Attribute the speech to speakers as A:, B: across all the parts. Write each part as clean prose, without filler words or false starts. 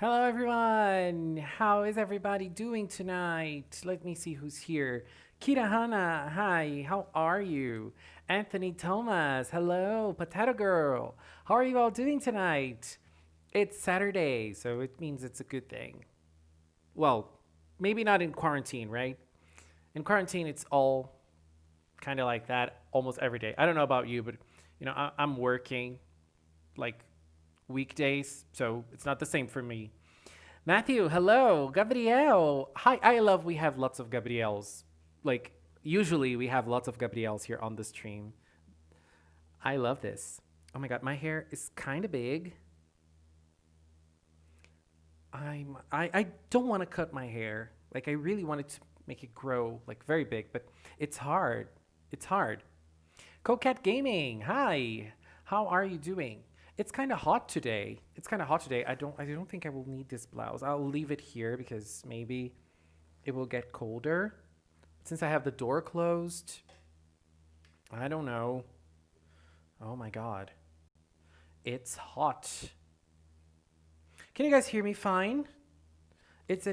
A: Hello, everyone. How is everybody doing tonight? Let me see who's here. Kita Hana, hi. How are you? Anthony Thomas, hello. Potato Girl, how are you all doing tonight? It's Saturday, so it means it's a good thing. Well, maybe not in quarantine, right? In quarantine, it's all kind of like that almost every day. I don't know about you, but I'm working like weekdays, so it's not the same for me. Matthew, hello. Gabriel. Hi, I love we have lots of Gabriels. Like, usually we have lots of Gabriels here on the stream. I love this. Oh my god, my hair is kind of big. I don't want to cut my hair. Like I really wanted to make it grow like very big, but it's hard. It's hard. Cocat Gaming. Hi. How are you doing? It's kind of hot today. It's kind of hot today. I don't think I will need this blouse. I'll leave it here because maybe it will get colder. Since I have the door closed, I don't know. Oh my god. It's hot. Can you guys hear me fine? Is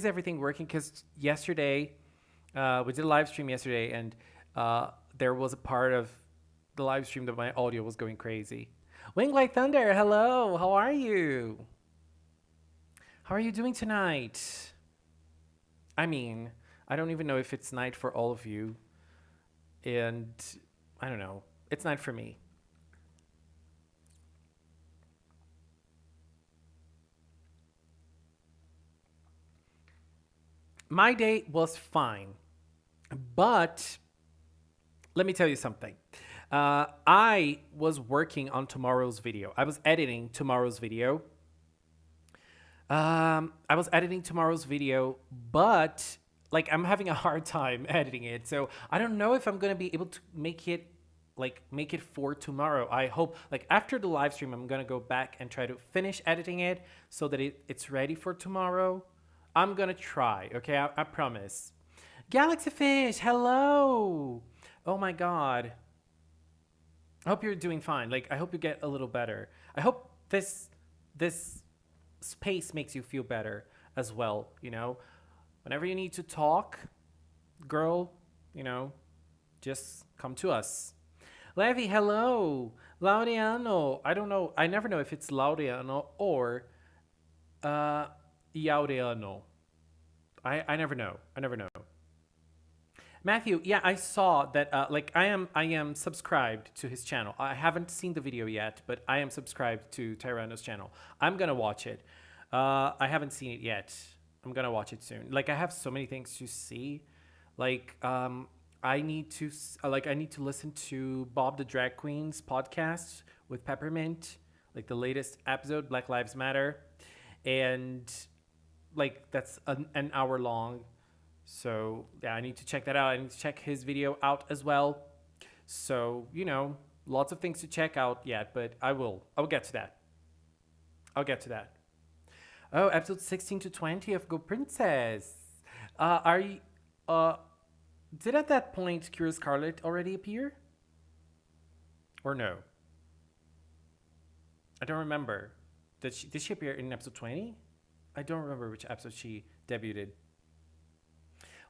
A: everything working? Because yesterday, we did a live stream yesterday, and there was a part of the live stream that my audio was going crazy. Wing Light Thunder, hello. How are you? How are you doing tonight? I mean, I don't even know if it's night for all of you, and I don't know. It's night for me. My day was fine, but let me tell you something. I was working on tomorrow's video. I was editing tomorrow's video. I was editing tomorrow's video, but like I'm having a hard time editing it. So I don't know if I'm gonna be able to make it for tomorrow. I hope like after the live stream, I'm gonna go back and try to finish editing it so that it's ready for tomorrow. I'm gonna try. Okay, I promise. Galaxy Fish, hello. Oh my god. I hope you're doing fine. Like I hope you get a little better. I hope this space makes you feel better as well, Whenever you need to talk, girl, just come to us. Levi, hello. Laureano. I don't know. I never know if it's Laureano or Iaureano. I never know. I never know. Matthew, yeah, I saw that. I am subscribed to his channel. I haven't seen the video yet, but I am subscribed to Tyranno's channel. I'm gonna watch it. I haven't seen it yet. I'm gonna watch it soon. Like I have so many things to see. Like I need to I need to listen to Bob the Drag Queen's podcast with Peppermint, like the latest episode, Black Lives Matter, and like that's an hour long. So yeah, I need to check that out. I need to check his video out as well. So lots of things to check out yet, but I will. I'll get to that. I'll get to that. Oh, episode 16 to 20 of Go Princess. Are you? Did at that point Cure Scarlet already appear? Or no? I don't remember. Did she appear in episode 20? I don't remember which episode she debuted.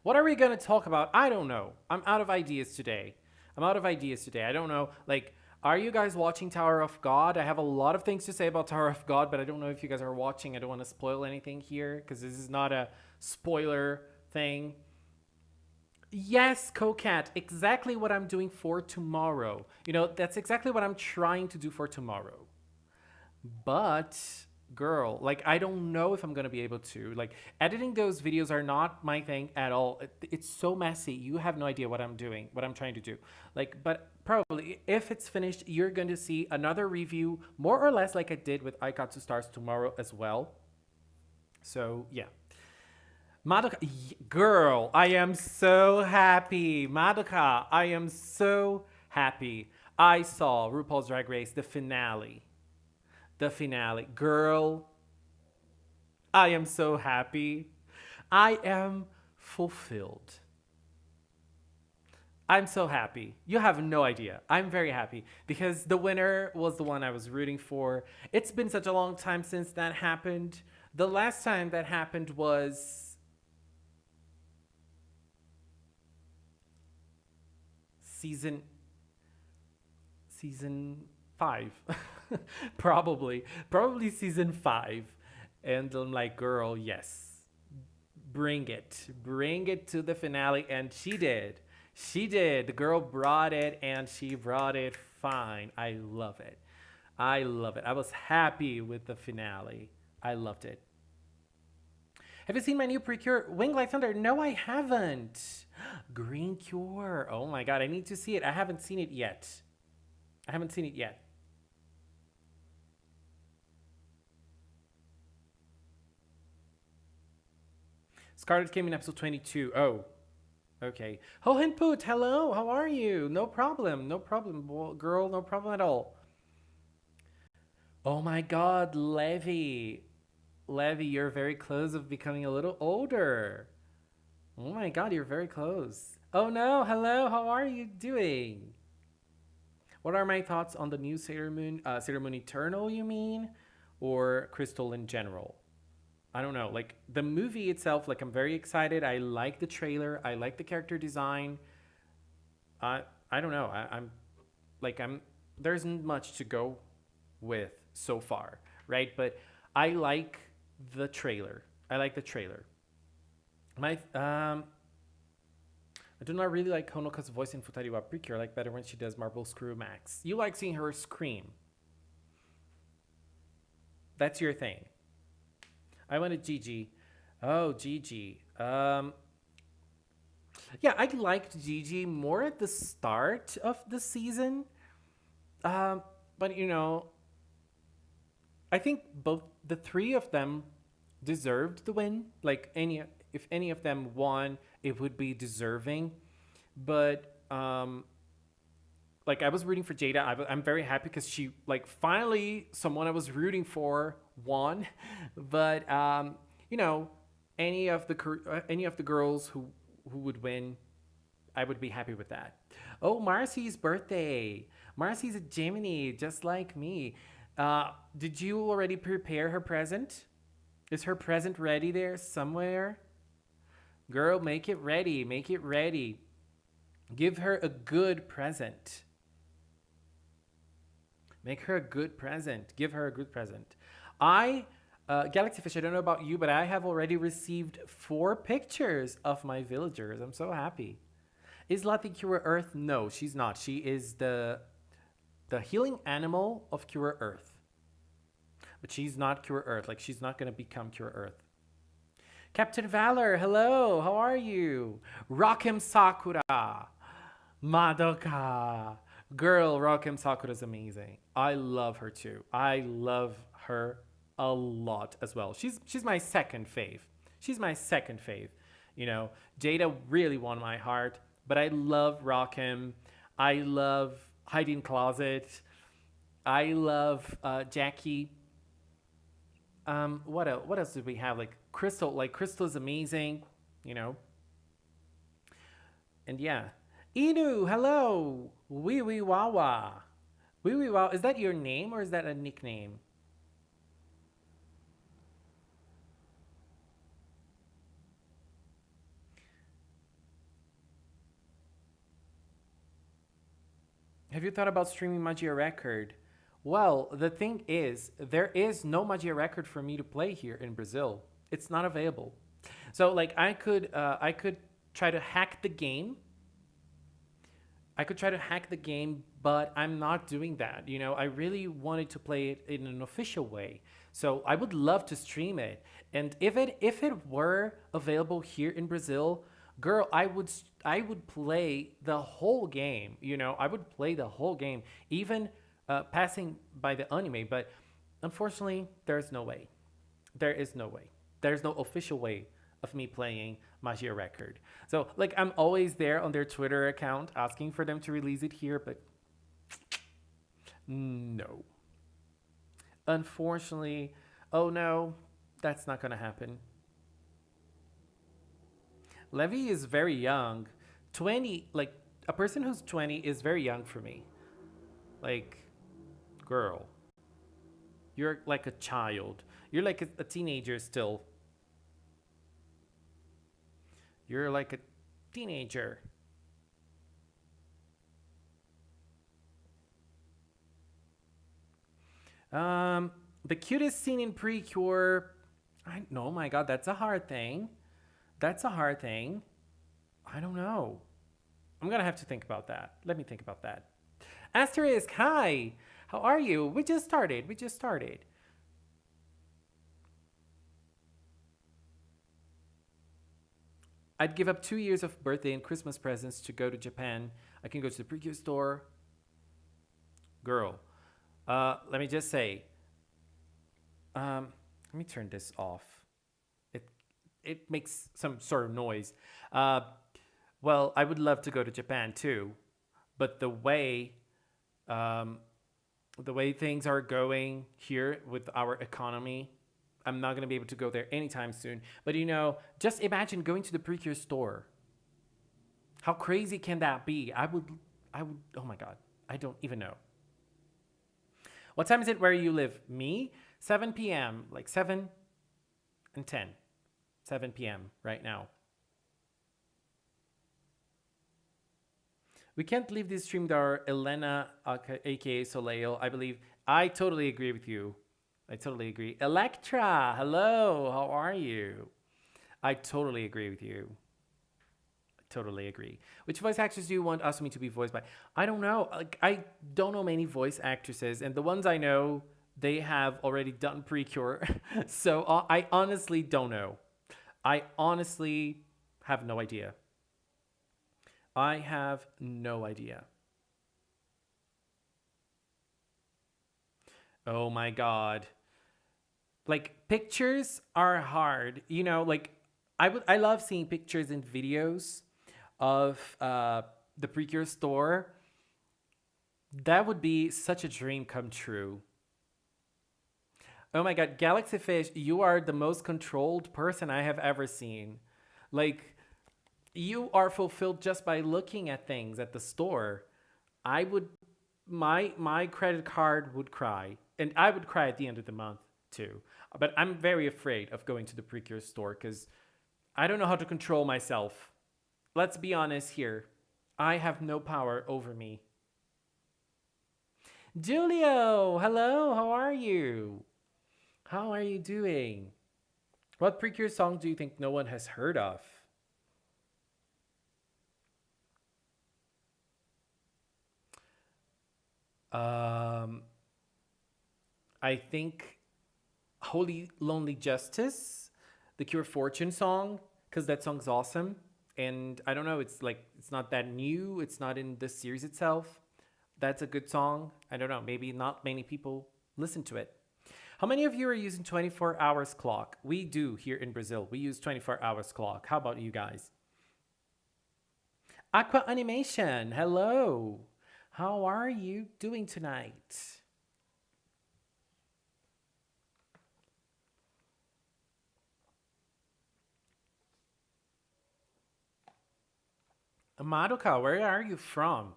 A: What are we going to talk about? I don't know. I'm out of ideas today. I don't know. Like, are you guys watching Tower of God? I have a lot of things to say about Tower of God, but I don't know if you guys are watching. I don't want to spoil anything here because this is not a spoiler thing. Yes, Cocat, exactly what I'm doing for tomorrow. That's exactly what I'm trying to do for tomorrow. But girl, like I don't know if I'm gonna be able to. Like editing those videos are not my thing at all. It's so messy. You have no idea what I'm doing, what I'm trying to do. Like, but probably if it's finished, you're going to see another review, more or less like I did with Ikatsu Stars tomorrow as well. So yeah. Madoka, girl, I am so happy. Madoka, I am so happy. I saw RuPaul's Drag Race, the finale. The finale. Girl, I am so happy. I am fulfilled. I'm so happy. You have no idea. I'm very happy because the winner was the one I was rooting for. It's been such a long time since that happened. The last time that happened was season season 5. Probably season 5. And I'm like, girl, yes. Bring it. Bring it to the finale, and she did. She did. The girl brought it, and she brought it fine. I love it. I love it. I was happy with the finale. I loved it. Have you seen my new Precure Wing Like Thunder? No, I haven't. Green Cure. Oh my god, I need to see it. I haven't seen it yet. I haven't seen it yet. Scarlet came in episode 22. Oh, okay. Ho Put, hello. How are you? No problem. No problem, girl. No problem at all. Oh my god, Levy. Levy, you're very close of becoming a little older. Oh my god, you're very close. Oh no, hello. How are you doing? What are my thoughts on the new Sailor Moon? Sailor Moon Eternal, you mean? Or Crystal in general? I don't know. Like the movie itself, like I'm very excited. I like the trailer. I like the character design. I don't know. I'm like I'm. There isn't much to go with so far, right? But I like the trailer. I like the trailer. My I do not really like Honoka's voice in Futari Precure. I like better when she does Marble Screw Max. You like seeing her scream. That's your thing. I wanted Gigi. Oh, Gigi. Yeah, I liked Gigi more at the start of the season. But you know, I think both the three of them deserved the win. Like if any of them won, it would be deserving. But like I was rooting for Jada. I'm very happy because she like finally someone I was rooting for won. But you know, any of the girls who would win, I would be happy with that. Oh, Marcy's birthday. Marcy's a Gemini, just like me. Did you already prepare her present? Is her present ready there somewhere? Girl, make it ready. Make it ready. Give her a good present. Make her a good present. Give her a good present. Galaxy Fish, I don't know about you, but I have already received 4 pictures of my villagers. I'm so happy. Is Lati Cure Earth? No, she's not. She is the healing animal of Cure Earth. But she's not Cure Earth. Like, she's not going to become Cure Earth. Captain Valor, hello. How are you? Rockham Sakura. Madoka. Girl, Rockham Sakura is amazing. I love her too. I love her a lot as well. She's my second fave. She's my second fave. You know, Jada really won my heart, but I love Rockham. I love Hiding Closet. I love Jackie. What else did we have? Like Crystal. Like Crystal is amazing, you know. And yeah, Inu, hello, wee wee wawa, wee wee wawa. Is that your name or is that a nickname? Have you thought about streaming Magia Record? Well, the thing is, there is no Magia Record for me to play here in Brazil. It's not available. So, like, I could try to hack the game. I could try to hack the game, but I'm not doing that. You know, I really wanted to play it in an official way. So I would love to stream it. And if it were available here in Brazil, girl, I would play the whole game. You know, I would play the whole game, even passing by the anime. But unfortunately, there's no way. There is no way. There's no official way of me playing Magia Record. So, like, I'm always there on their Twitter account asking for them to release it here, but no. Unfortunately, oh no, that's not gonna happen. Levy is very young. 20, like, a person who's 20 is very young for me. Like, girl, you're like a child. You're like a teenager still. You're like a teenager. The cutest scene in Precure. I know, my God, that's a hard thing. That's a hard thing. I don't know. I'm gonna have to think about that. Let me think about that. Asterisk, hi. How are you? We just started. We just started. I'd give up 2 years of birthday and Christmas presents to go to Japan. I can go to the Precure store. Girl, let me just say, let me turn this off. It it makes some sort of noise. Uh, well, I would love to go to Japan too, but um, the way things are going here with our economy, I'm not gonna be able to go there anytime soon. But just imagine going to the Precure store. How crazy can that be? I would. Oh my God, I don't even know. What time is it where you live? Me, 7 p.m. Like 7 and 10. 7 p.m. right now. We can't leave this stream without Elena, aka Soleil. I believe. I totally agree with you. I totally agree. Electra, hello. How are you? I totally agree with you. Totally agree. Which voice actors do you want Asumi to be voiced by? I don't know. Like, I don't know many voice actresses, and the ones I know, they have already done Precure. So I honestly don't know. I honestly have no idea. I have no idea. Oh my God. Like, pictures are hard. Like, I love seeing pictures and videos of the Precure store. That would be such a dream come true. Oh my God, Galaxy Fish, you are the most controlled person I have ever seen. Like, you are fulfilled just by looking at things at the store. I would my credit card would cry, and I would cry at the end of the month too. But I'm very afraid of going to the Precure store because I don't know how to control myself. Let's be honest here. I have no power over me. Julio, hello, how are you? How are you doing? What Precure song do you think no one has heard of? Um, I think Holy Lonely Justice, the Cure Fortune song, because that song's awesome. And I don't know, it's not that new, it's not in the series itself. That's a good song. I don't know, maybe not many people listen to it. How many of you are using 24 hours clock? We do here in Brazil. We use 24 hours clock. How about you guys? Aqua Animation, hello. How are you doing tonight? Madoka, where are you from?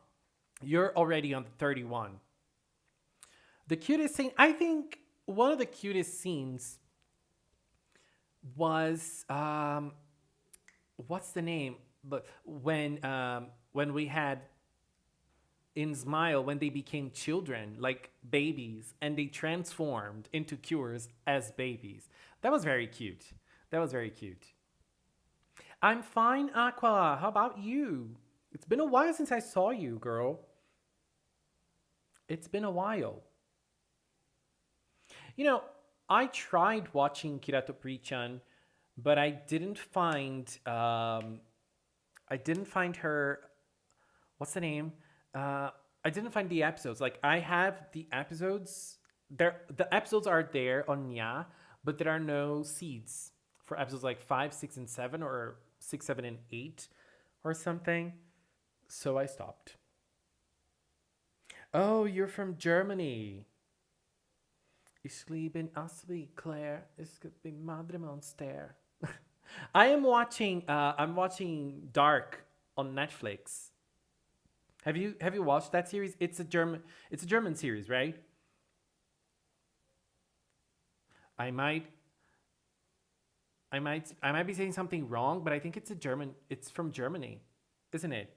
A: You're already on 31. The cutest scene, I think one of the cutest scenes was what's the name? But when we had in Smile, when they became children, like babies, and they transformed into cures as babies. That was very cute. That was very cute. I'm fine, Aqua. How about you? It's been a while since I saw you, girl. It's been a while. You know, I tried watching Kirato Pri-chan, but I didn't find her. What's the name? I didn't find the episodes. Like, I have the episodes. The episodes are there on Nya, but there are no seeds for episodes like 5, 6, and 7, or 6, 7, and 8, or something. So I stopped. Oh, you're from Germany. Ich liebe Asli, Claire. Es gibt die Madre Monster. I'm watching Dark on Netflix. Have you watched that series? It's a German series, right? I might I might be saying something wrong, but I think it's a German. It's from Germany, isn't it?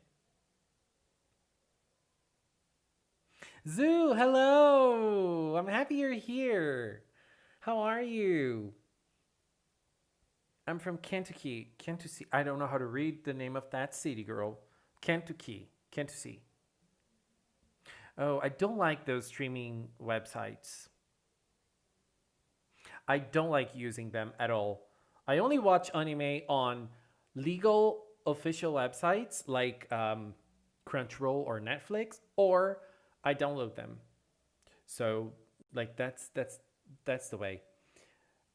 A: Zoo, hello. I'm happy you're here. How are you? I'm from Kentucky. Kentucky. I don't know how to read the name of that city, girl. Kentucky. Kentucky. Oh, I don't like those streaming websites. I don't like using them at all. I only watch anime on legal official websites like Crunchyroll or Netflix, or I download them. So like that's the way.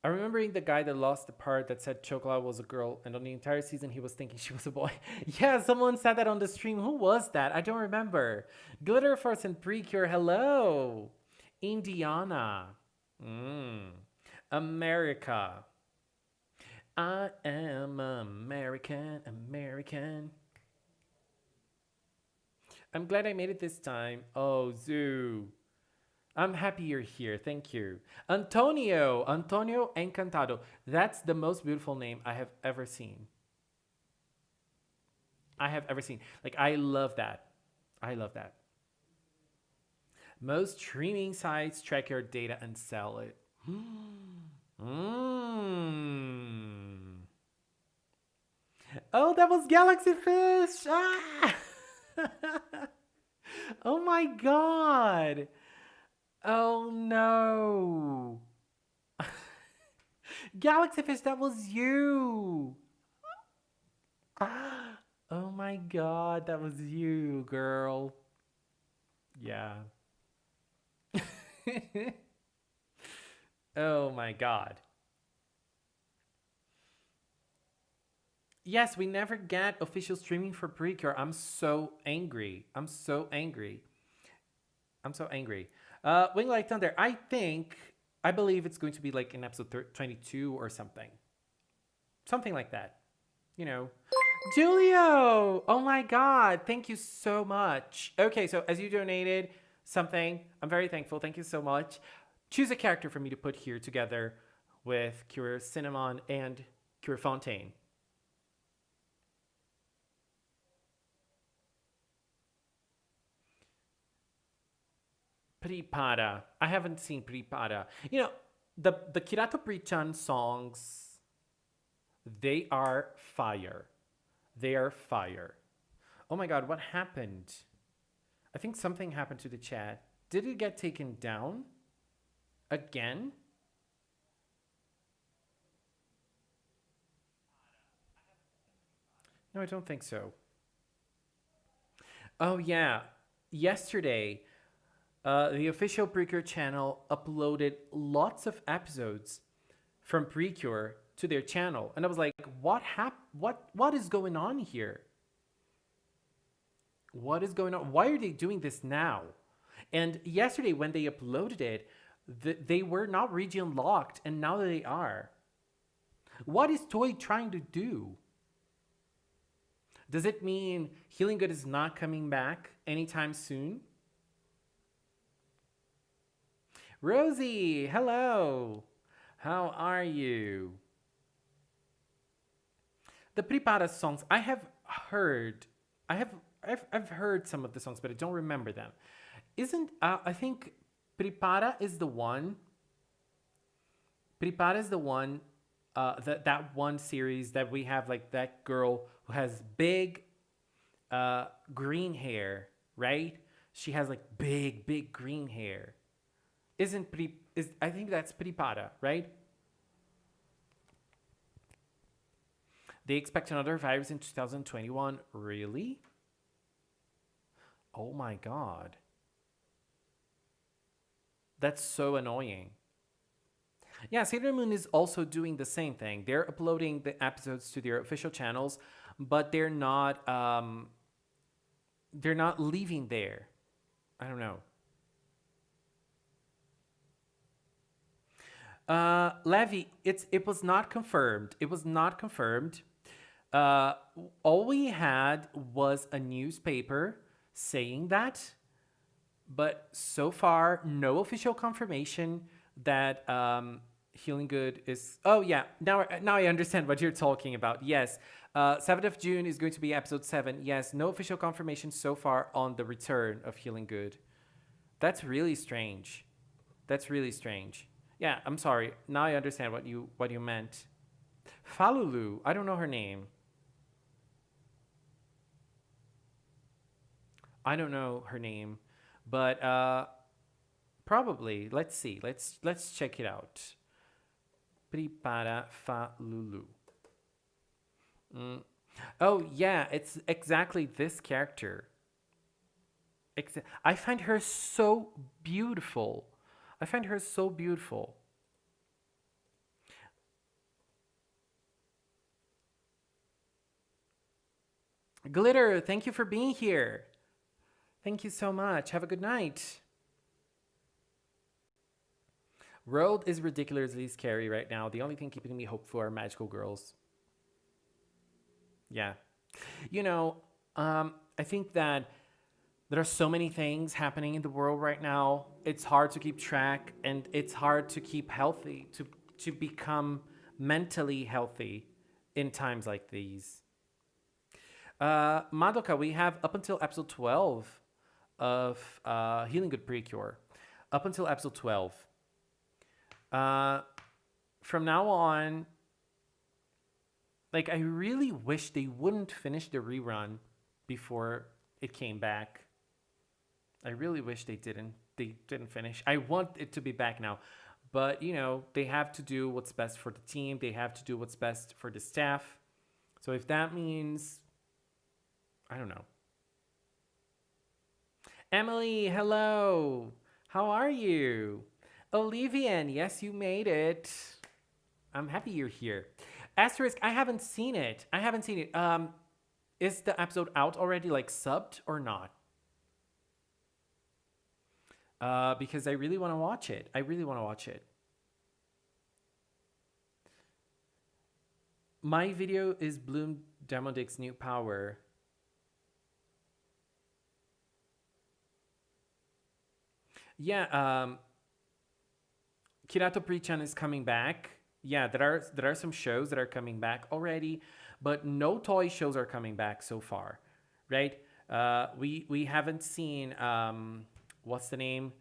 A: I remembering the guy that lost the part that said Chocolate was a girl, and on the entire season he was thinking she was a boy. Yeah, someone said that on the stream. Who was that? I don't remember. Glitter Force and Precure, hello. Indiana. Mm. America. I am American, American. I'm glad I made it this time. Oh, Zoo. I'm happy you're here. Thank you. Antonio. Antonio Encantado. That's the most beautiful name I have ever seen. I have ever seen. Like, I love that. I love that. Most streaming sites track your data and sell it. Mm. Oh, that was Galaxy Fish. Ah! Oh my god. Oh no. Galaxy Fish, that was you. Oh my god, that was you, girl. Yeah. Oh my god. Yes, we never get official streaming for Precure. I'm so angry. I'm so angry. I'm so angry. Wing Like Thunder, I believe it's going to be like in episode 22 or something. Something like that. You know. Julio! Oh my god, thank you so much. Okay, so as you donated something, I'm very thankful. Thank you so much. Choose a character for me to put here together with Cure Cinnamon and Cure Fontaine. Pripada. I haven't seen Pripada. You know, the Kirato Prichan songs, they are fire. They are fire. Oh my god, what happened? I think something happened to the chat. Did it get taken down? Again? No, I don't think so. Oh yeah. Yesterday, the official Precure channel uploaded lots of episodes from Precure to their channel, and I was like, what is going on here? What is going on? Why are they doing this now? And yesterday, when they uploaded it, they were not region locked, and now they are. What is Toy trying to do? Does it mean Healing Good is not coming back anytime soon? Rosie, hello. How are you? The Prepara songs I have heard. I've heard some of the songs, but I don't remember them. Isn't I think Prepara is the one. Prepara is the one. That one series that we have, like that girl who has big green hair, right? She has like big green hair. Isn't Pri is I think that's Prepara, right? They expect another virus in 2021. Really? Oh my god. That's so annoying. Yeah, Sailor Moon is also doing the same thing. They're uploading the episodes to their official channels, but they're not leaving there. I don't know. Levy, it was not confirmed. It was not confirmed. Uh, all we had was a newspaper saying that, but so far no official confirmation that Healing Good is. Oh yeah, now I understand what you're talking about. Yes, 7th of June is going to be episode 7. Yes, no official confirmation so far on the return of Healing Good. That's really strange. That's really strange. Yeah, I'm sorry. Now I understand what you meant. Falulu, I don't know her name. I don't know her name, but probably. Let's see. Let's check it out. Prepara Falulu. Oh yeah, it's exactly this character. I find her so beautiful. I find her so beautiful. Glitter, thank you for being here. Thank you so much. Have a good night. Road is ridiculously scary right now. The only thing keeping me hopeful are magical girls. Yeah. You know, I think that there are so many things happening in the world right now. It's hard to keep track and it's hard to keep healthy, to become mentally healthy in times like these. Madoka, we have up until episode 12 of Healing Good Precure. Up until episode 12. From now on, like, I really wish they wouldn't finish the rerun before it came back. I really wish they didn't. They didn't finish. I want it to be back now. But, you know, they have to do what's best for the team. They have to do what's best for the staff. So if that means, I don't know. Emily, hello. How are you? Olivian, yes, you made it. I'm happy you're here. Asterisk, I haven't seen it. Is the episode out already, like subbed or not? Because I really want to watch it. My video is Bloom Demodic's new power. Yeah, Kirato Prichan is coming back. Yeah, there are some shows that are coming back already, but no toy shows are coming back so far, right? We haven't seen what's the name?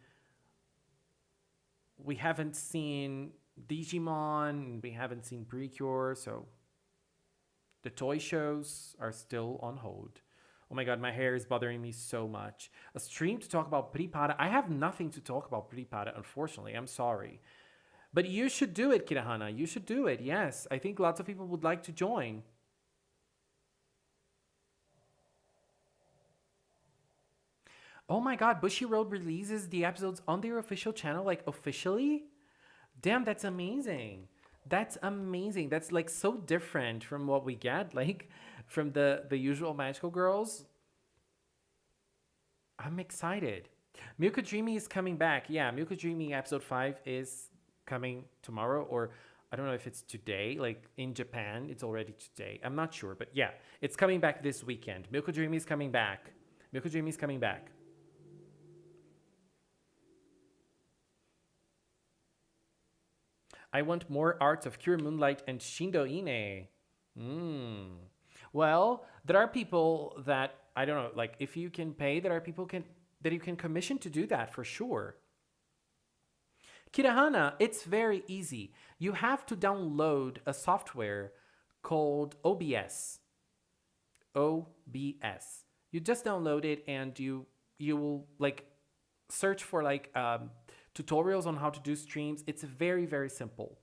A: We haven't seen Digimon. We haven't seen Precure, so the toy shows are still on hold. Oh my god, my hair is bothering me so much. A stream to talk about Pripara. I have nothing to talk about Pripara, unfortunately. I'm sorry. But you should do it, Kirahana. You should do it. Yes, I think lots of people would like to join. Oh my god, Bushy Road releases the episodes on their official channel, like officially? Damn, that's amazing. That's amazing. That's like so different from what we get, like from the usual Magical Girls. I'm excited. Milka Dreamy is coming back. Yeah, Milka Dreamy episode 5 is coming tomorrow, or I don't know if it's today. Like in Japan, it's already today. I'm not sure, but yeah, it's coming back this weekend. Milka Dreamy is coming back. Milka Dreamy is coming back. I want more arts of Cure Moonlight and Shindo Ine. Well, there are people that, I don't know, like if you can pay, there are people that you can commission to do that for sure. Kirahana, it's very easy. You have to download a software called OBS. OBS. You just download it and you will like search for like tutorials on how to do streams. It's very, very simple.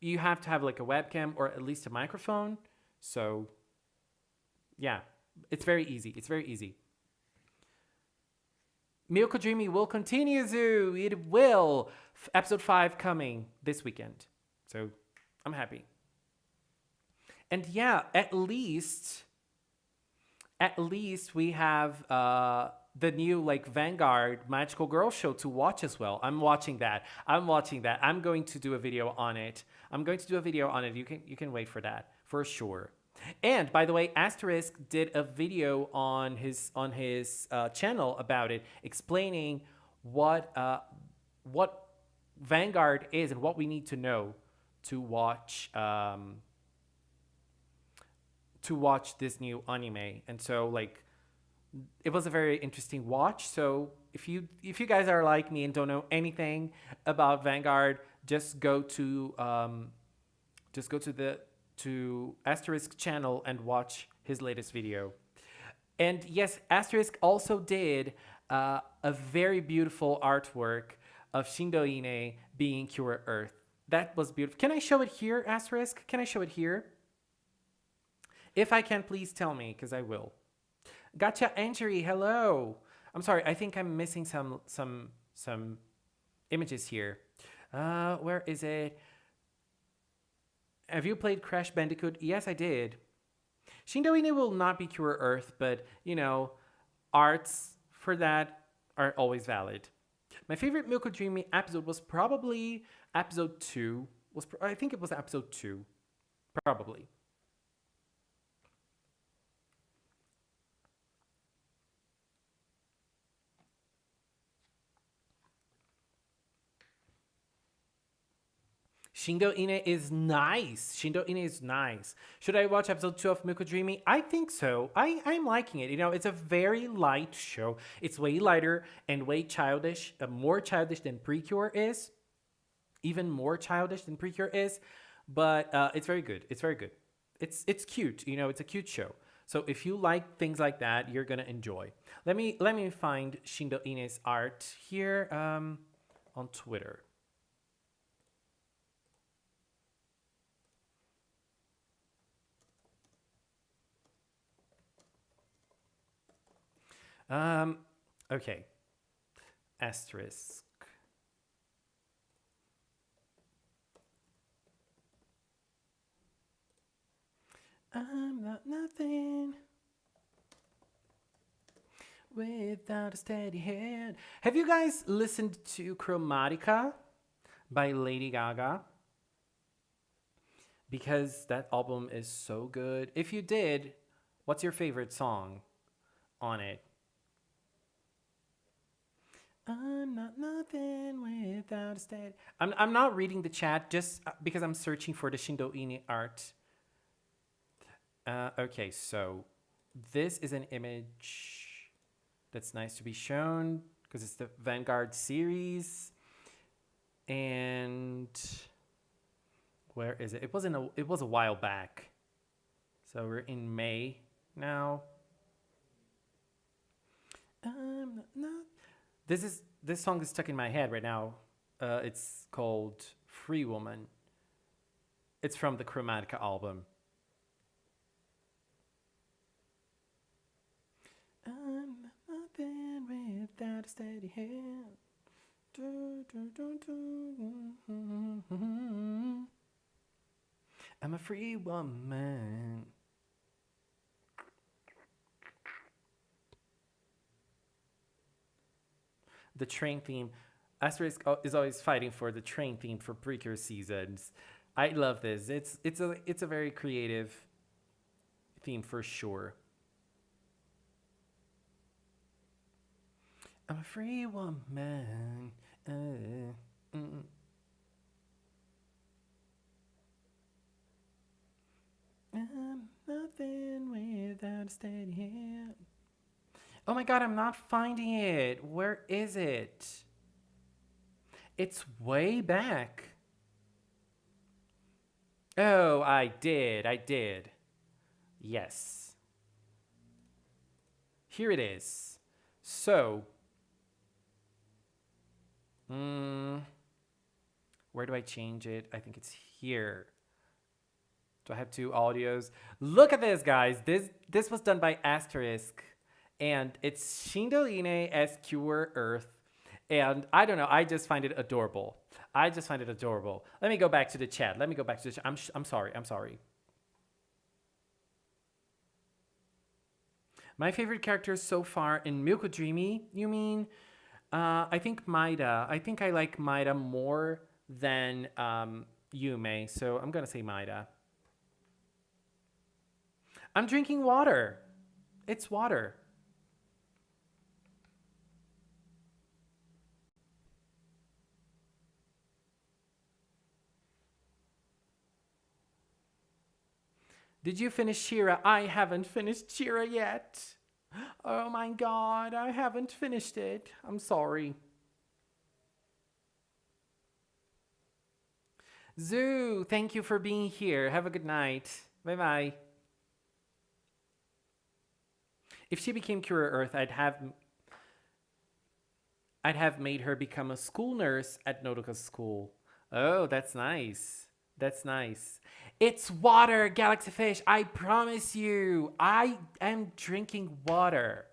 A: You have to have like a webcam or at least a microphone. So yeah, it's very easy. It's very easy. Milko Dreamy will continue, Zoo. It will. Episode 5 coming this weekend. So I'm happy. And yeah, at least we have the new like Vanguard Magical Girl show to watch as well. I'm watching that. I'm going to do a video on it. You can wait for that for sure. And by the way, Asterisk did a video on his channel about it, explaining what Vanguard is and what we need to know to watch this new anime. And so like it was a very interesting watch. So if you guys are like me and don't know anything about Vanguard, just go to to Asterisk channel and watch his latest video. And yes, Asterisk also did a very beautiful artwork of Shindo Ine being Cure Earth. That was beautiful. Can I show it here, Asterisk? Can I show it here? If I can, please tell me, because I will. Gotcha, Anjuri, hello. I'm sorry, I think I'm missing some images here. Where is it? Have you played Crash Bandicoot? Yes, I did. Shindo Ine will not be Cure Earth, but, you know, arts for that are always valid. My favorite Milko Dreamy episode was probably episode 2. I think it was episode 2. Probably. Shindo Ine is nice. Shindo Ine is nice. Should I watch episode 2 of Milko Dreamy? I think so. I'm liking it. You know, it's a very light show. It's way lighter and way childish. More childish than Precure is. Even more childish than Precure is. But it's very good. It's very good. It's cute. You know, it's a cute show. So if you like things like that, you're gonna enjoy. Let me find Shindo Ine's art here on Twitter. Okay. Asterisk. I'm not nothing without a steady hand. Have you guys listened to Chromatica by Lady Gaga? Because that album is so good. If you did, what's your favorite song on it? I'm not nothing without a steady. I'm not reading the chat just because I'm searching for the Shindo Ine art. Okay, so this is an image that's nice to be shown because it's the Vanguard series. And where is it? It was a while back. So we're in May now. This song is stuck in my head right now. It's called Free Woman. It's from the Chromatica album. I'm nothing without a steady hand. I'm a free woman. The train theme. Asterisk is always fighting for the train theme for Precure seasons. I love this. It's a very creative theme for sure. I'm a free woman. I'm nothing without a steady hand. Oh my god, I'm not finding it. Where is it? It's way back. Oh, I did. Yes. Here it is. So, where do I change it? I think it's here. Do I have two audios? Look at this, guys. This was done by Asterisk. And it's Shindo Ine as Cure Earth. And I don't know. I just find it adorable. Let me go back to the chat. I'm sorry. My favorite characters so far in Milko Dreamy, you mean? I think Maida. I think I like Maida more than Yume. So I'm going to say Maida. I'm drinking water. It's water. Did you finish Shira? I haven't finished Shira yet. Oh my god, I haven't finished it. I'm sorry. Zoo, thank you for being here. Have a good night. Bye bye. If she became Cure Earth, I'd have made her become a school nurse at Nodoka's school. Oh, that's nice. That's nice. It's water, Galaxy Fish. I promise you. I am drinking water.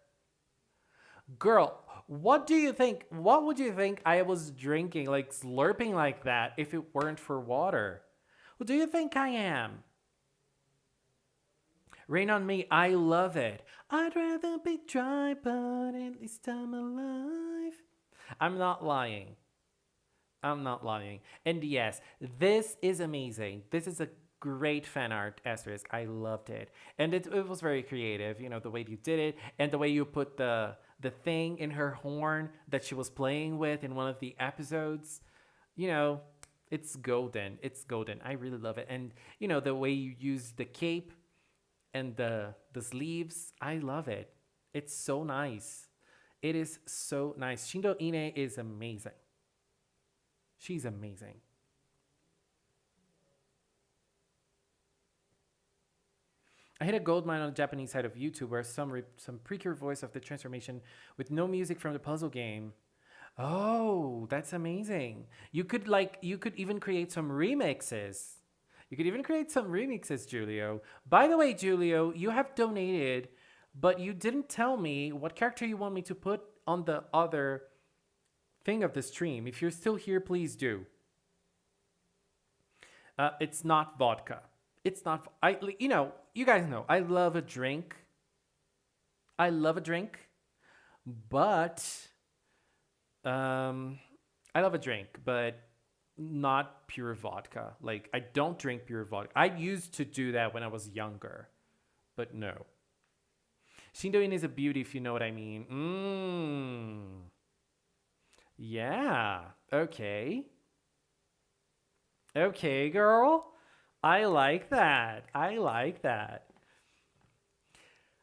A: Girl, what do you think? What would you think I was drinking, like slurping like that, if it weren't for water? What do you think I am? Rain on me, I love it. I'd rather be dry, but at least I'm alive. I'm not lying. I'm not lying. And yes, this is amazing. This is a great fan art asterisk. I loved it. And it was very creative, you know, the way you did it and the way you put the thing in her horn that she was playing with in one of the episodes. You know, it's golden. It's golden. I really love it. And you know, the way you use the cape and the sleeves, I love it. It's so nice. It is so nice. Shindo Ine is amazing. She's amazing. I hit a gold mine on the Japanese side of YouTube where some Precure voice of the transformation with no music from the puzzle game. Oh, that's amazing. You could even create some remixes. You could even create some remixes, Julio. By the way, Julio, you have donated, but you didn't tell me what character you want me to put on the other thing of the stream. If you're still here, please do. It's not vodka. It's not. You know, you guys know I love a drink. I love a drink, but I love a drink, but not pure vodka. Like I don't drink pure vodka. I used to do that when I was younger, but no. Shindoin is a beauty, if you know what I mean. Yeah. Okay. Okay, girl. I like that. I like that.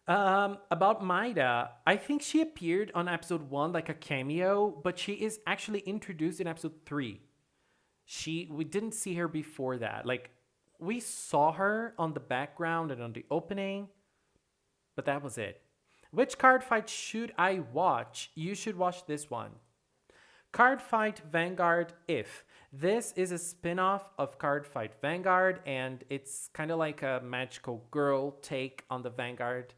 A: About Maida, I think she appeared on episode 1 like a cameo, but she is actually introduced in episode 3. We didn't see her before that. Like we saw her on the background and on the opening, but that was it. Which card fight should I watch? You should watch this one. Card Fight Vanguard If. This is a spin-off of Card Fight Vanguard, and it's kind of like a magical girl take on the Vanguard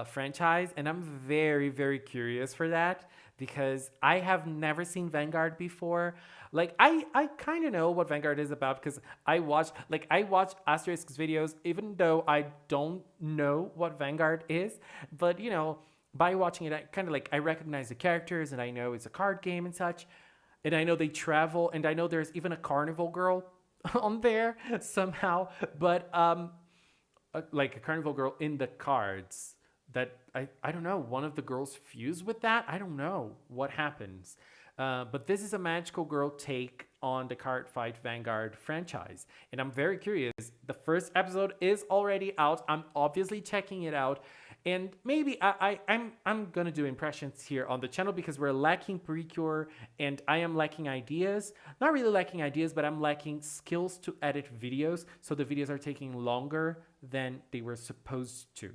A: franchise. And I'm very, very curious for that because I have never seen Vanguard before. Like, I kind of know what Vanguard is about because I watch Asterisk's videos, even though I don't know what Vanguard is. But, you know, by watching it, I recognize the characters and I know it's a card game and such. And I know they travel, and I know there's even a carnival girl on there somehow. But like a carnival girl in the cards that I don't know. One of the girls fused with that. I don't know what happens. But this is a magical girl take on the Card Fight Vanguard franchise. And I'm very curious. The first episode is already out. I'm obviously checking it out. And maybe I'm going to do impressions here on the channel because we're lacking Precure and I am lacking ideas. Not really lacking ideas, but I'm lacking skills to edit videos. So the videos are taking longer than they were supposed to.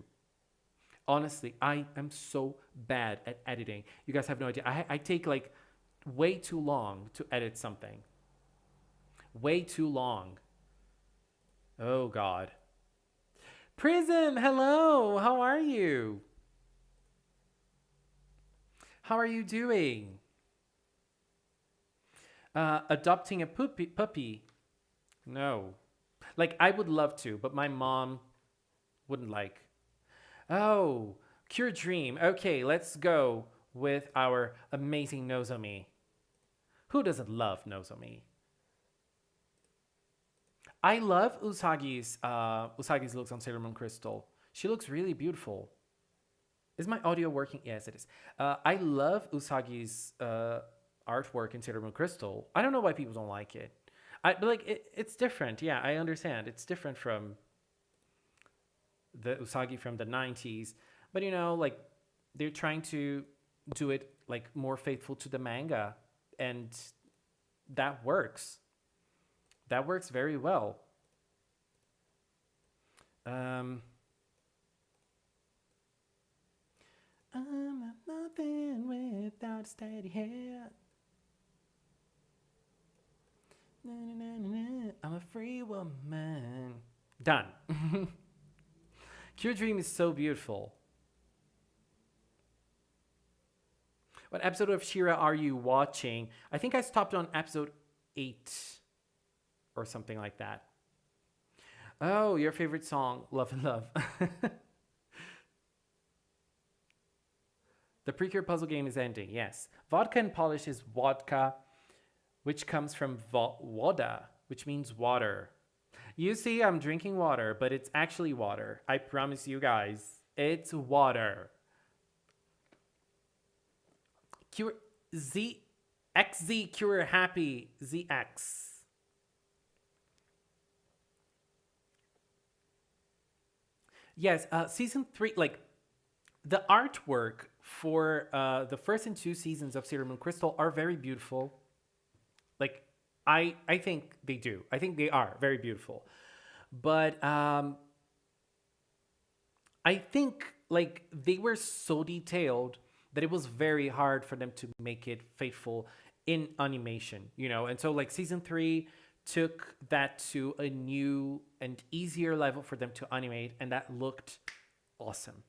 A: Honestly, I am so bad at editing. You guys have no idea. I take like way too long to edit something. Way too long. Oh, God. Prism, hello. How are you? How are you doing? Adopting a puppy? No. Like, I would love to, but my mom wouldn't like. Oh, Cure Dream. Okay, let's go with our amazing Nozomi. Who doesn't love Nozomi? I love Usagi's looks on Sailor Moon Crystal. She looks really beautiful. Is my audio working? Yes, it is. I love Usagi's artwork in Sailor Moon Crystal. I don't know why people don't like it. But like it's different. Yeah, I understand. It's different from the Usagi from the 90s. But like they're trying to do it like more faithful to the manga, and that works. That works very well. Um, I'm not nothing without a steady hand. Na, na, na, na, na. I'm a free woman. Done. Cure Dream is so beautiful. What episode of Shira are you watching? I think I stopped on episode 8 or something like that. Oh, your favorite song, Love and Love. The Precure puzzle game is ending, yes. Vodka and polish is vodka, which comes from woda, which means water. You see, I'm drinking water, but it's actually water. I promise you guys, it's water. Cure XZ Cure Happy ZX. Yes, season 3, like the artwork for the first and 2 seasons of Sailor Moon Crystal are very beautiful. Like I think they do. I think they are very beautiful. But I think like they were so detailed that it was very hard for them to make it faithful in animation, And so like season 3 took that to a new and easier level for them to animate, and that looked awesome.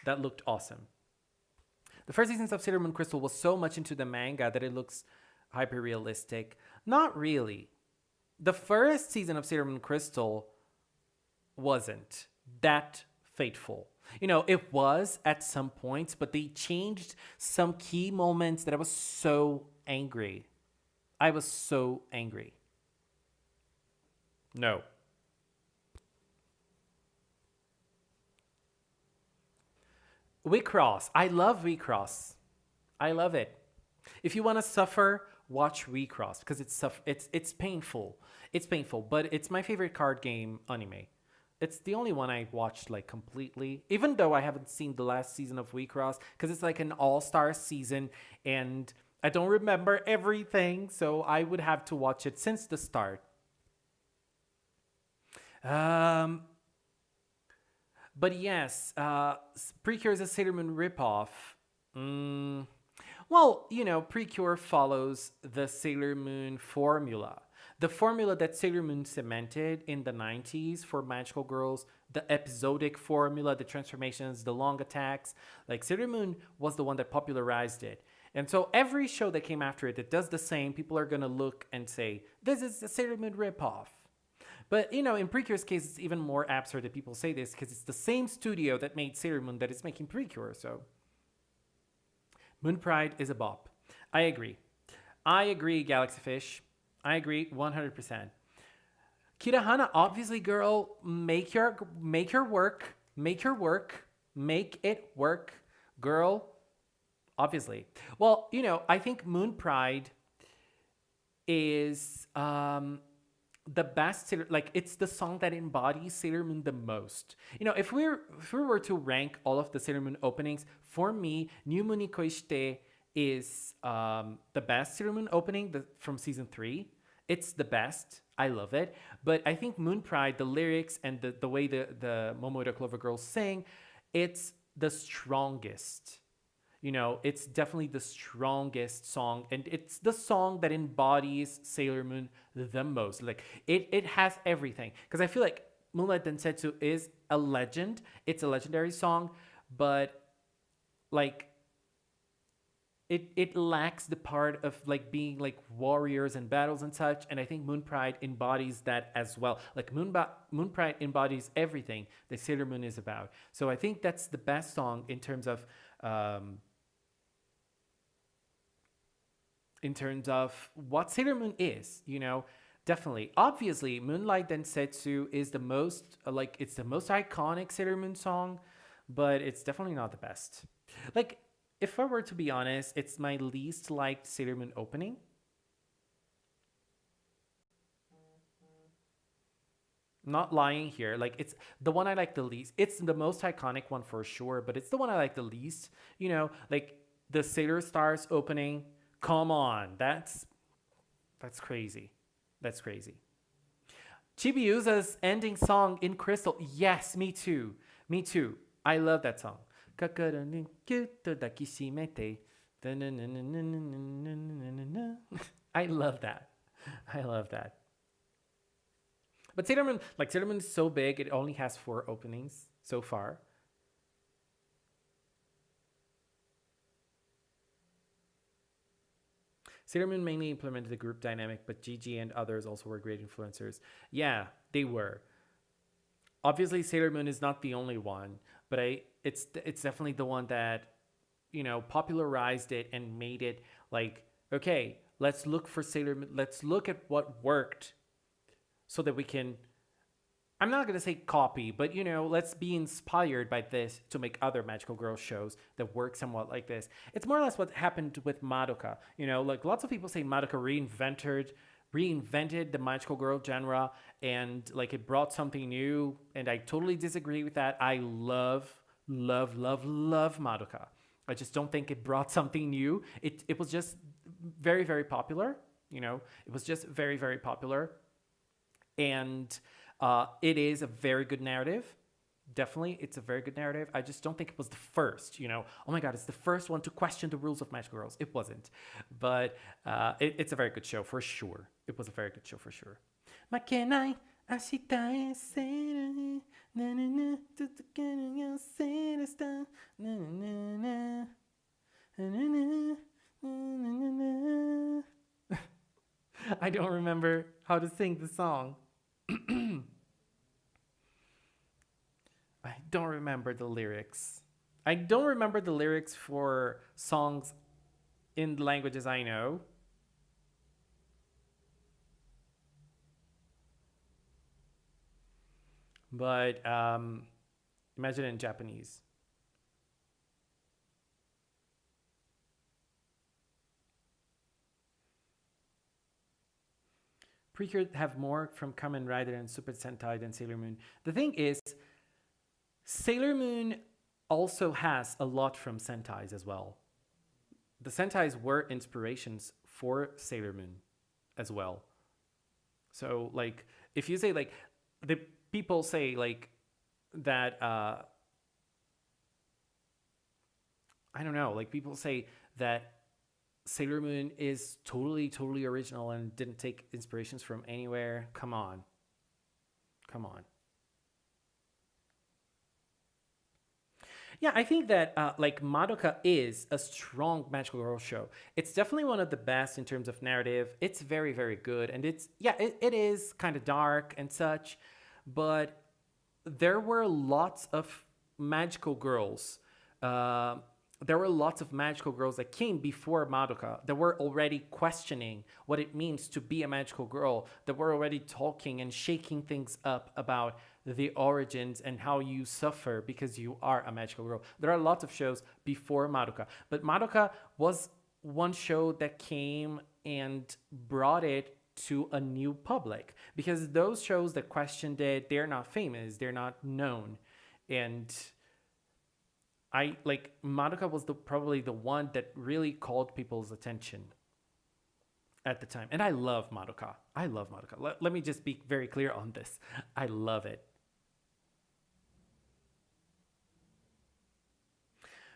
A: That looked awesome. The first seasons of Sailor Moon Crystal was so much into the manga that it looks hyper realistic. Not really. The first season of Sailor Moon Crystal wasn't that faithful. It was at some points, but they changed some key moments that I was so angry. I was so angry. No. Recross. I love Recross. I love it. If you want to suffer, watch Recross because it's painful. It's painful, but it's my favorite card game anime. It's the only one I watched like completely, even though I haven't seen the last season of Recross because it's like an all-star season and I don't remember everything, so I would have to watch it since the start. But yes, Precure is a Sailor Moon ripoff. Well, Precure follows the Sailor Moon formula. The formula that Sailor Moon cemented in the 90s for Magical Girls, the episodic formula, the transformations, the long attacks. Like Sailor Moon was the one that popularized it. And so every show that came after it that does the same, people are going to look and say, this is a Sailor Moon ripoff. But, in Precure's case, it's even more absurd that people say this because it's the same studio that made Sailor Moon that is making Precure. So Moon Pride is a bop. I agree. Galaxy Fish. I agree 100%. Kirahana, obviously, girl, make your work. Make it work, girl. Obviously. Well, I think Moon Pride is the best Sailor, like it's the song that embodies Sailor Moon the most. If we were to rank all of the Sailor Moon openings, for me, New Muni Koishite is the best Sailor Moon opening from season 3. It's the best. I love it. But I think Moon Pride, the lyrics and the way the Momoda Clover girls sing, it's the strongest. It's definitely the strongest song, and it's the song that embodies Sailor Moon the most. Like it has everything. Because I feel like Moonlight Densetsu is a legend. It's a legendary song, but like it lacks the part of like being like warriors and battles and such. And I think Moon Pride embodies that as well. Like Moon Pride embodies everything that Sailor Moon is about. So I think that's the best song in terms of what Sailor Moon is, definitely. Obviously, Moonlight Densetsu is the most, it's the most iconic Sailor Moon song, but it's definitely not the best. Like, if I were to be honest, it's my least liked Sailor Moon opening. Not lying here. Like it's the one I like the least. It's the most iconic one for sure, but it's the one I like the least. You know, like the Sailor Stars opening. Come on, that's crazy. That's crazy. Chibiusa's ending song in Crystal. Yes, me too. Me too. I love that song. I love that. I love that. But Sailor Moon is so big, it only has 4 openings so far. Sailor Moon mainly implemented the group dynamic, but Gigi and others also were great influencers. Yeah, they were. Obviously, Sailor Moon is not the only one, but it's definitely the one that popularized it and made it like, okay, let's look for Sailor Moon. Let's look at what worked so that we can, I'm not going to say copy, but let's be inspired by this to make other magical girl shows that work somewhat like this. It's more or less what happened with Madoka. Like lots of people say Madoka reinvented the magical girl genre, and like it brought something new, and I totally disagree with that. I love Madoka. I just don't think it brought something new. It was just very, very popular. It was just very, very popular. And it is a very good narrative. Definitely, it's a very good narrative. I just don't think it was the first, oh my God, it's the first one to question the rules of Magical Girls. It wasn't. But it's a very good show for sure. It was a very good show for sure. Makenai ashita e seru na na na tutsukeru yo seru sta na na na na na na. I don't remember how to sing the song. I don't remember the lyrics. I don't remember the lyrics for songs in languages I know. But imagine in Japanese. Precure have more from Kamen Rider and Super Sentai than Sailor Moon. The thing is, Sailor Moon also has a lot from Sentais as well. The Sentais were inspirations for Sailor Moon as well. So, like, if you say, like, the people say, like, that, I don't know, like, people say that Sailor Moon is totally original and didn't take inspirations from anywhere. Come on. Yeah, I think that like Madoka is a strong magical girl show. It's definitely one of the best in terms of narrative. It's very, very good, and it is kind of dark and such, but there were lots of magical girls. There were lots of magical girls that came before Madoka that were already questioning what it means to be a magical girl, that were already talking and shaking things up about the origins and how you suffer because you are a magical girl. There are lots of shows before Madoka, but Madoka was one show that came and brought it to a new public, because those shows that questioned it, they're not famous, they're not known. And I like Madoka was probably the one that really called people's attention at the time. And I love Madoka. Let me just be very clear on this. I love it.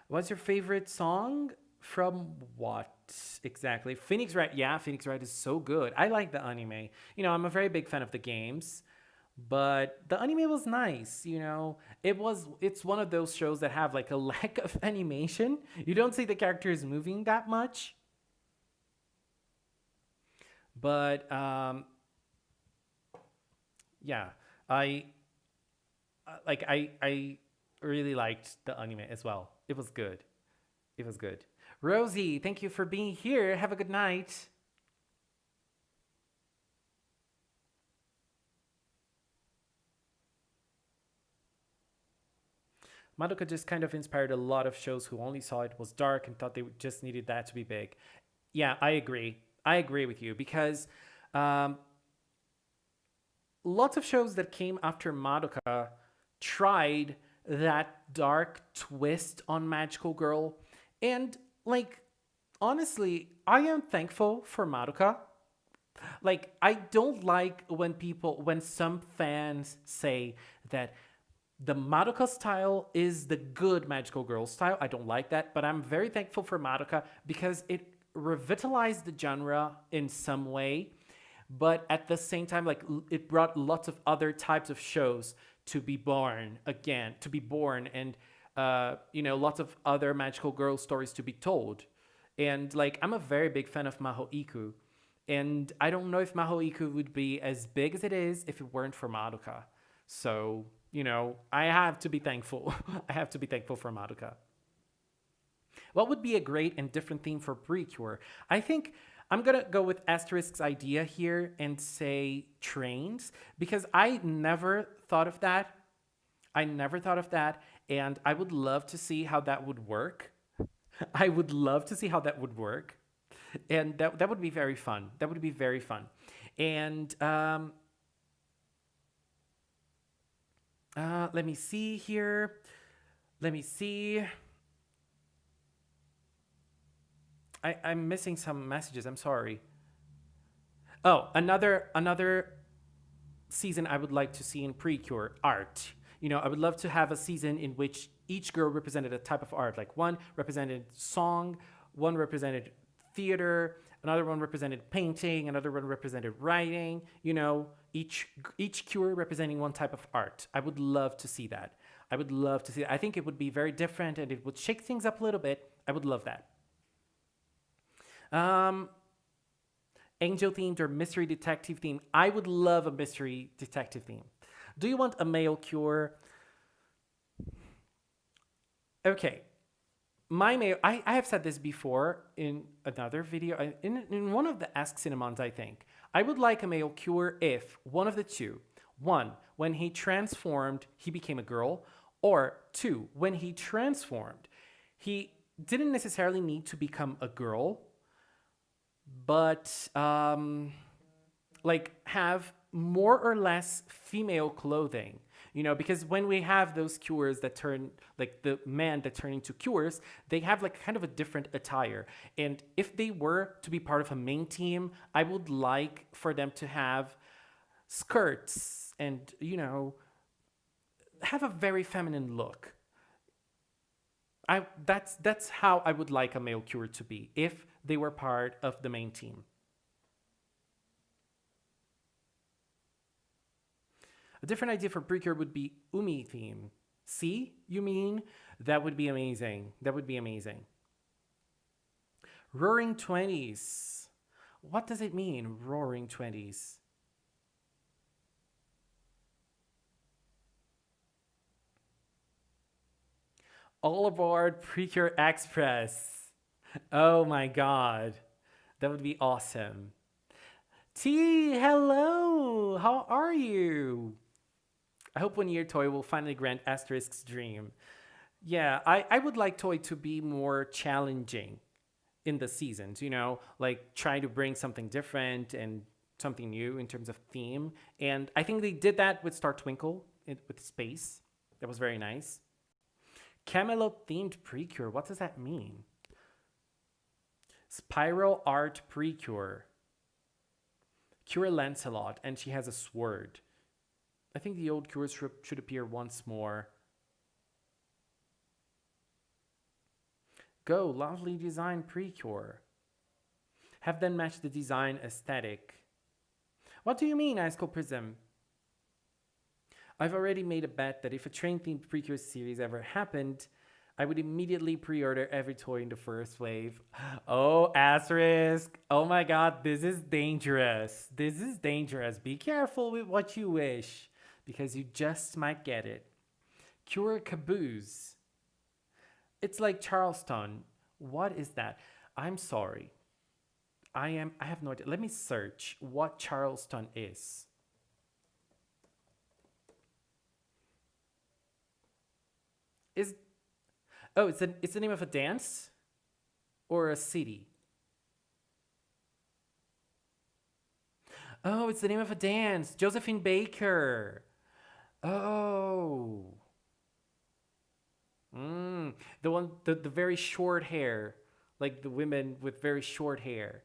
A: What's your favorite song? From what exactly? Phoenix Wright. Yeah, Phoenix Wright is so good. I like the anime. I'm a very big fan of the games, but the anime was nice. It's one of those shows that have like a lack of animation. You don't see the characters moving that much. But yeah, I really liked the anime as well. It was good. Rosie, thank you for being here. Have a good night. Madoka just kind of inspired a lot of shows who only saw it was dark and thought they just needed that to be big. Yeah, I agree. I agree with you because lots of shows that came after Madoka tried that dark twist on Magical Girl. And, like, honestly, I am thankful for Madoka. Like, I don't like when some fans say that the Madoka style is the good Magical Girl style. I don't like that, but I'm very thankful for Madoka because it revitalized the genre in some way, but at the same time, like, it brought lots of other types of shows to be born again, and lots of other Magical Girl stories to be told. And, like, I'm a very big fan of Maho Iku, and I don't know if Maho Iku would be as big as it is if it weren't for Madoka. So, I have to be thankful. I have to be thankful for Madoka. What would be a great and different theme for Precure? I think I'm gonna go with Asterisk's idea here and say trains, because I never thought of that. And I would love to see how that would work. I would love to see how that would work. And that would be very fun. That would be very fun. And let me see here. Let me see. I'm missing some messages. I'm sorry. Oh, another season I would like to see in Precure, art. I would love to have a season in which each girl represented a type of art. Like, one represented song, one represented theater, another one represented painting, another one represented writing. Each cure representing one type of art. I would love to see that. I would love to see that. I think it would be very different and it would shake things up a little bit. I would love that. Angel themed or mystery detective theme. I would love a mystery detective theme. Do you want a male cure? Okay. My male, I have said this before in another video, in one of the Ask Cinnamons, I think. I would like a male cure if one of the two. One, when he transformed, he became a girl. Or two, when he transformed, he didn't necessarily need to become a girl, but like have more or less female clothing, because when we have those cures that turn, like the men that turn into cures, they have like kind of a different attire. And if they were to be part of a main team, I would like for them to have skirts and, have a very feminine look. That's how I would like a male cure to be if they were part of the main team. A different idea for Precure would be Umi theme. See, you mean? That would be amazing. That would be amazing. Roaring 20s. What does it mean, Roaring 20s? All aboard Precure Express. Oh my god. That would be awesome. T, hello. How are you? I hope one year Toy will finally grant Asterisk's dream. Yeah, I would like Toy to be more challenging in the seasons, like try to bring something different and something new in terms of theme. And I think they did that with Star Twinkle with space. That was very nice. Camelot themed Precure. What does that mean? Spiral art Precure. Cure Lancelot, and she has a sword. I think the old cures should appear once more. Go, lovely design Precure. Have them match the design aesthetic. What do you mean, Icicle Prism? I've already made a bet that if a train-themed Precure series ever happened, I would immediately pre-order every toy in the first wave. Oh, Asterisk. Oh my god, this is dangerous. This is dangerous. Be careful with what you wish, because you just might get it. Cure Caboose. It's like Charleston. What is that? I'm sorry. I have no idea. Let me search what Charleston is. It's the name of a dance or a city? Oh, it's the name of a dance. Josephine Baker. Oh. Mm. The one, the very short hair. Like the women with very short hair.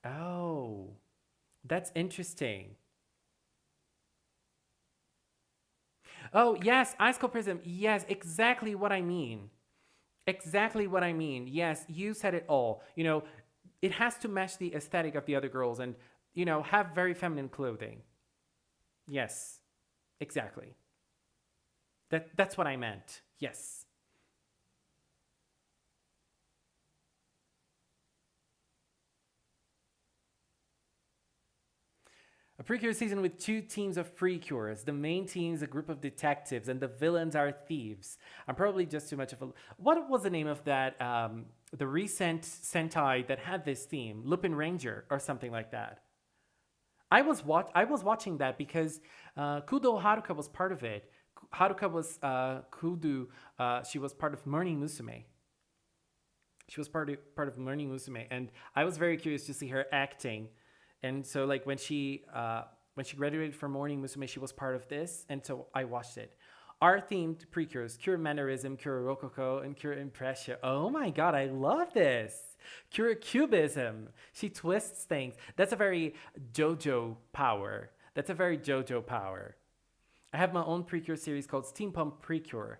A: Oh. That's interesting. Oh, yes, Ice Cold Prism. Yes, exactly what I mean. Exactly what I mean. Yes, you said it all. It has to match the aesthetic of the other girls and, have very feminine clothing. Yes, exactly. That's what I meant. Yes. A Precure season with two teams of Precures. The main team is a group of detectives, and the villains are thieves. I'm probably just too much of a. What was the name of that? The recent Sentai that had this theme, Lupin Ranger, or something like that. I was watching that because Kudo Haruka was part of it. Haruka was Kudo. She was part of Morning Musume. She was part of Morning Musume, and I was very curious to see her acting. And so, like when she graduated from Morning Musume, she was part of this, and so I watched it. Our themed precures: Cure Mannerism, Cure Rococo, and Cure Impression. Oh my god, I love this. Cure Cubism. She twists things. That's a very JoJo power. That's a very JoJo power. I have my own precure series called Steampunk Precure.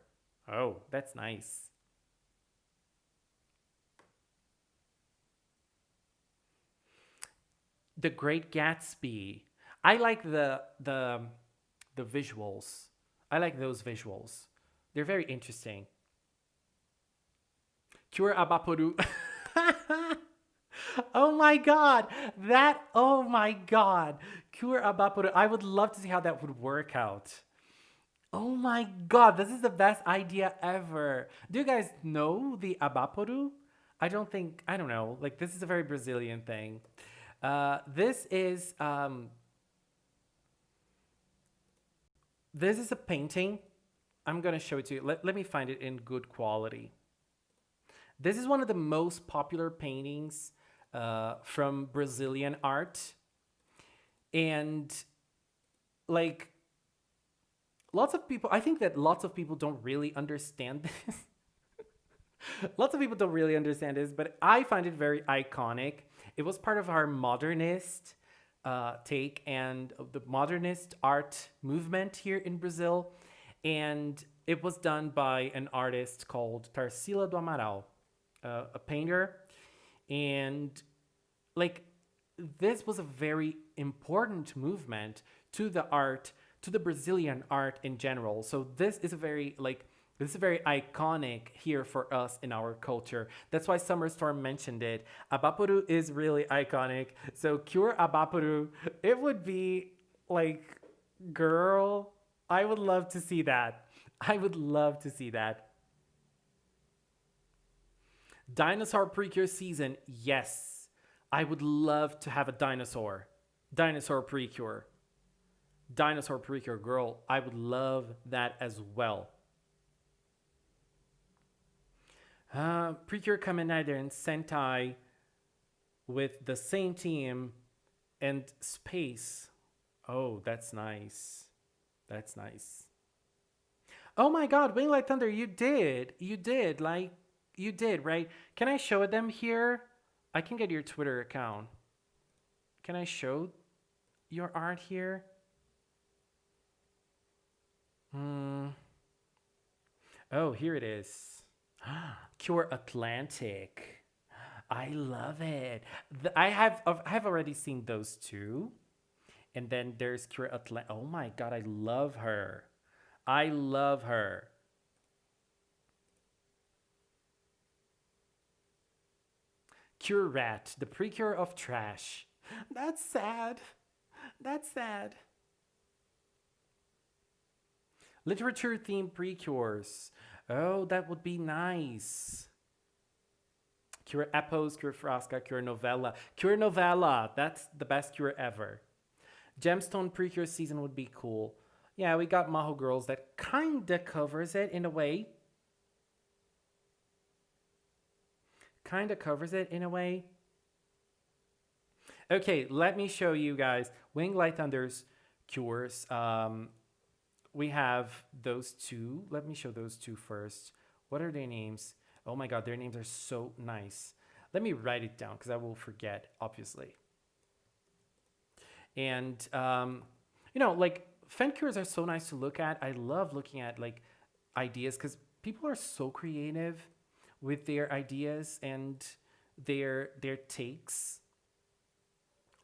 A: Oh, that's nice. The Great Gatsby. I like the visuals. I like those visuals. They're very interesting. Cure Abaporu. Oh my god. Oh my god. Cure Abaporu. I would love to see how that would work out. Oh my god, this is the best idea ever. Do you guys know the Abaporu? I don't know. Like, this is a very Brazilian thing. This is a painting. I'm gonna show it to you. Let me find it in good quality. This is one of the most popular paintings from Brazilian art, and like lots of people. I think that lots of people don't really understand this. Lots of people don't really understand this, but I find it very iconic. It was part of our modernist take and of the modernist art movement here in Brazil. And it was done by an artist called Tarsila do Amaral, a painter. And like, this was a very important movement to the art, to the Brazilian art in general. So this is very iconic here for us in our culture. That's why Summerstorm mentioned it. Abapuru is really iconic. So Cure Abapuru, it would be like, girl, I would love to see that. I would love to see that. Dinosaur Precure season, yes. I would love to have a dinosaur. Dinosaur Precure. Dinosaur Precure, girl. I would love that as well. Precure Kamen Rider and Sentai with the same team and space. Oh, that's nice. That's nice. Oh my god, Wing Like Thunder, you did. You did. Like, you did, right? Can I show them here? I can get your Twitter account. Can I show your art here? Hmm. Oh, here it is. Cure Atlantic. I love it. I have already seen those two. And then there's Cure Atlantic. Oh my god, I love her. I love her. Cure Rat, the precure of trash. That's sad. That's sad. Literature themed precures. Oh, that would be nice. Cure Epos, Cure Frasca, Cure Novella. Cure Novella, that's the best cure ever. Gemstone Precure season would be cool. Yeah, we got Maho Girls that kinda covers it in a way. Kinda covers it in a way. Okay, let me show you guys Wing Light Thunder's cures. We have those two. Let me show those two first. What are their names? Oh my god, their names are so nice. Let me write it down because I will forget, obviously. And like fan cures are so nice to look at. I love looking at like ideas because people are so creative with their ideas and their takes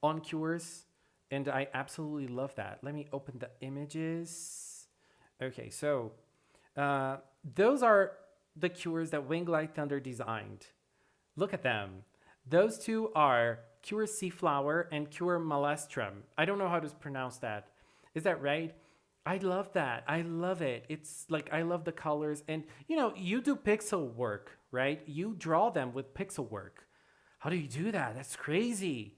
A: on cures, and I absolutely love that. Let me open the images. Okay, so those are the cures that Wing Light Thunder designed. Look at them. Those two are Cure Sea Flower and Cure Malestrum. I don't know how to pronounce that. Is that right? I love that. I love it. It's like I love the colors. And you do pixel work, right? You draw them with pixel work. How do you do that? That's crazy.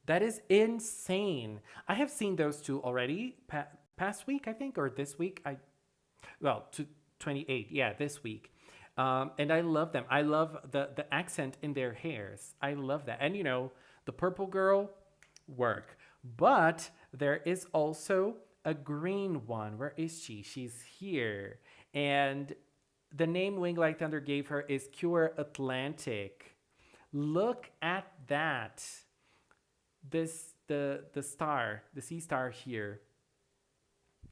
A: That is insane. I have seen those two already past week, I think, or this week. 28. Yeah, this week. And I love them. I love the accent in their hairs. I love that. And the purple girl, work. But there is also a green one. Where is she? She's here. And the name Wing Light Thunder gave her is Cure Atlantic. Look at that. The star, the sea star here.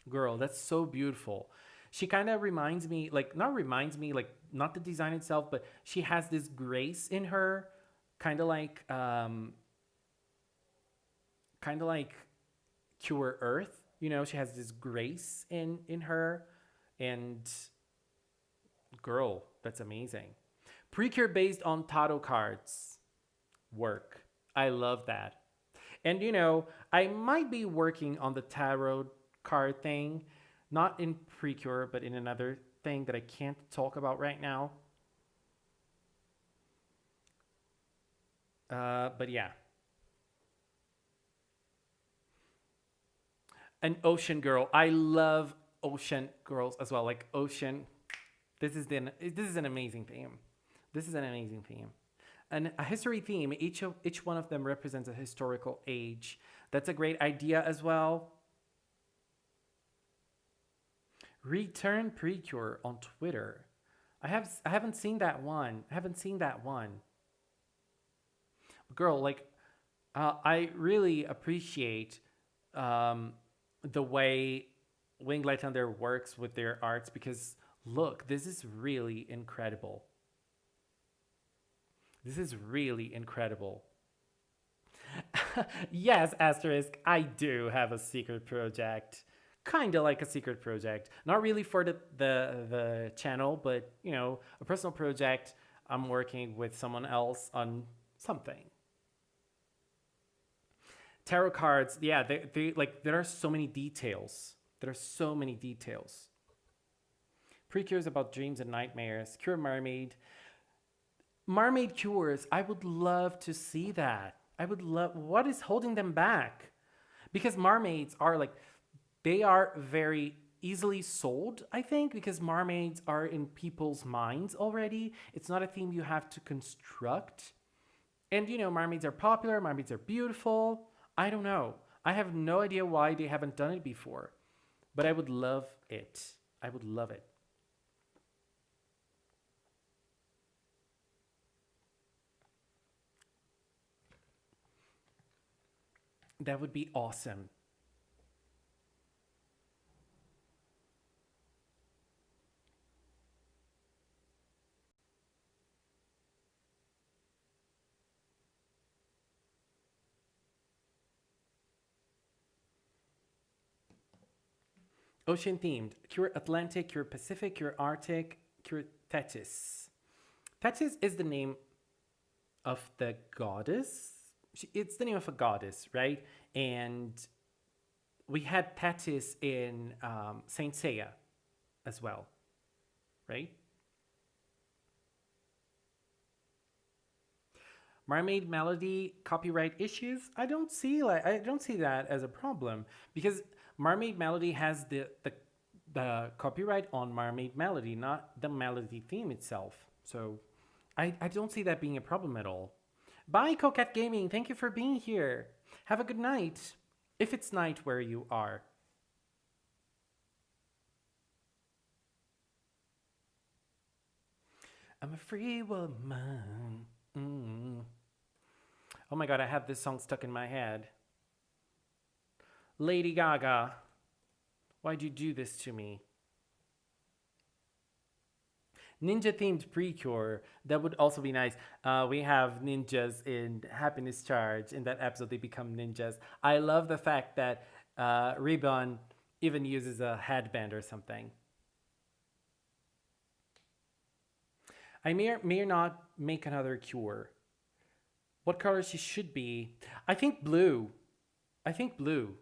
A: Girl, that's so beautiful. She kind of reminds me, like not the design itself, but she has this grace in her, kind of like Cure Earth. She has this grace in her, and girl, that's amazing. Precure based on tarot cards. Work. I love that. And I might be working on the tarot card thing, not in Precure, but in another thing that I can't talk about right now. But yeah. An ocean girl. I love ocean girls as well. Like ocean. This is an amazing theme. This is an amazing theme. And a history theme. Each one of them represents a historical age. That's a great idea as well. Return Precure on Twitter. I haven't seen that one. Girl, like I really appreciate the way Wing Light Thunder works with their arts, because look, this is really incredible. This is really incredible. Yes, asterisk, I do have a secret project. Kind of like a secret project. Not really for the channel, but a personal project. I'm working with someone else on something. Tarot cards, yeah, they like there are so many details. Precures about dreams and nightmares. Cure Mermaid. Mermaid cures. I would love to see that. What is holding them back? Because mermaids are like, they are very easily sold, I think, because mermaids are in people's minds already. It's not a theme you have to construct. And mermaids are popular, mermaids are beautiful. I don't know. I have no idea why they haven't done it before. But I would love it. I would love it. That would be awesome. Ocean themed. Cure Atlantic, Cure Pacific, Cure Arctic, Cure Thetis. Thetis is the name of the goddess. It's the name of a goddess, right? And we had Thetis in Saint Seiya as well, right? Mermaid Melody copyright issues. I don't see that as a problem, because Mermaid Melody has the copyright on Mermaid Melody, not the melody theme itself. So I don't see that being a problem at all. Bye, Coquette Gaming. Thank you for being here. Have a good night, if it's night where you are. I'm a free woman. Mm. Oh my god, I have this song stuck in my head. Lady Gaga, why'd you do this to me? Ninja themed Precure. That would also be nice. We have ninjas in Happiness Charge. In that episode, they become ninjas. I love the fact that Ribbon even uses a headband or something. I may or not make another cure. What color she should be? I think blue. I think blue.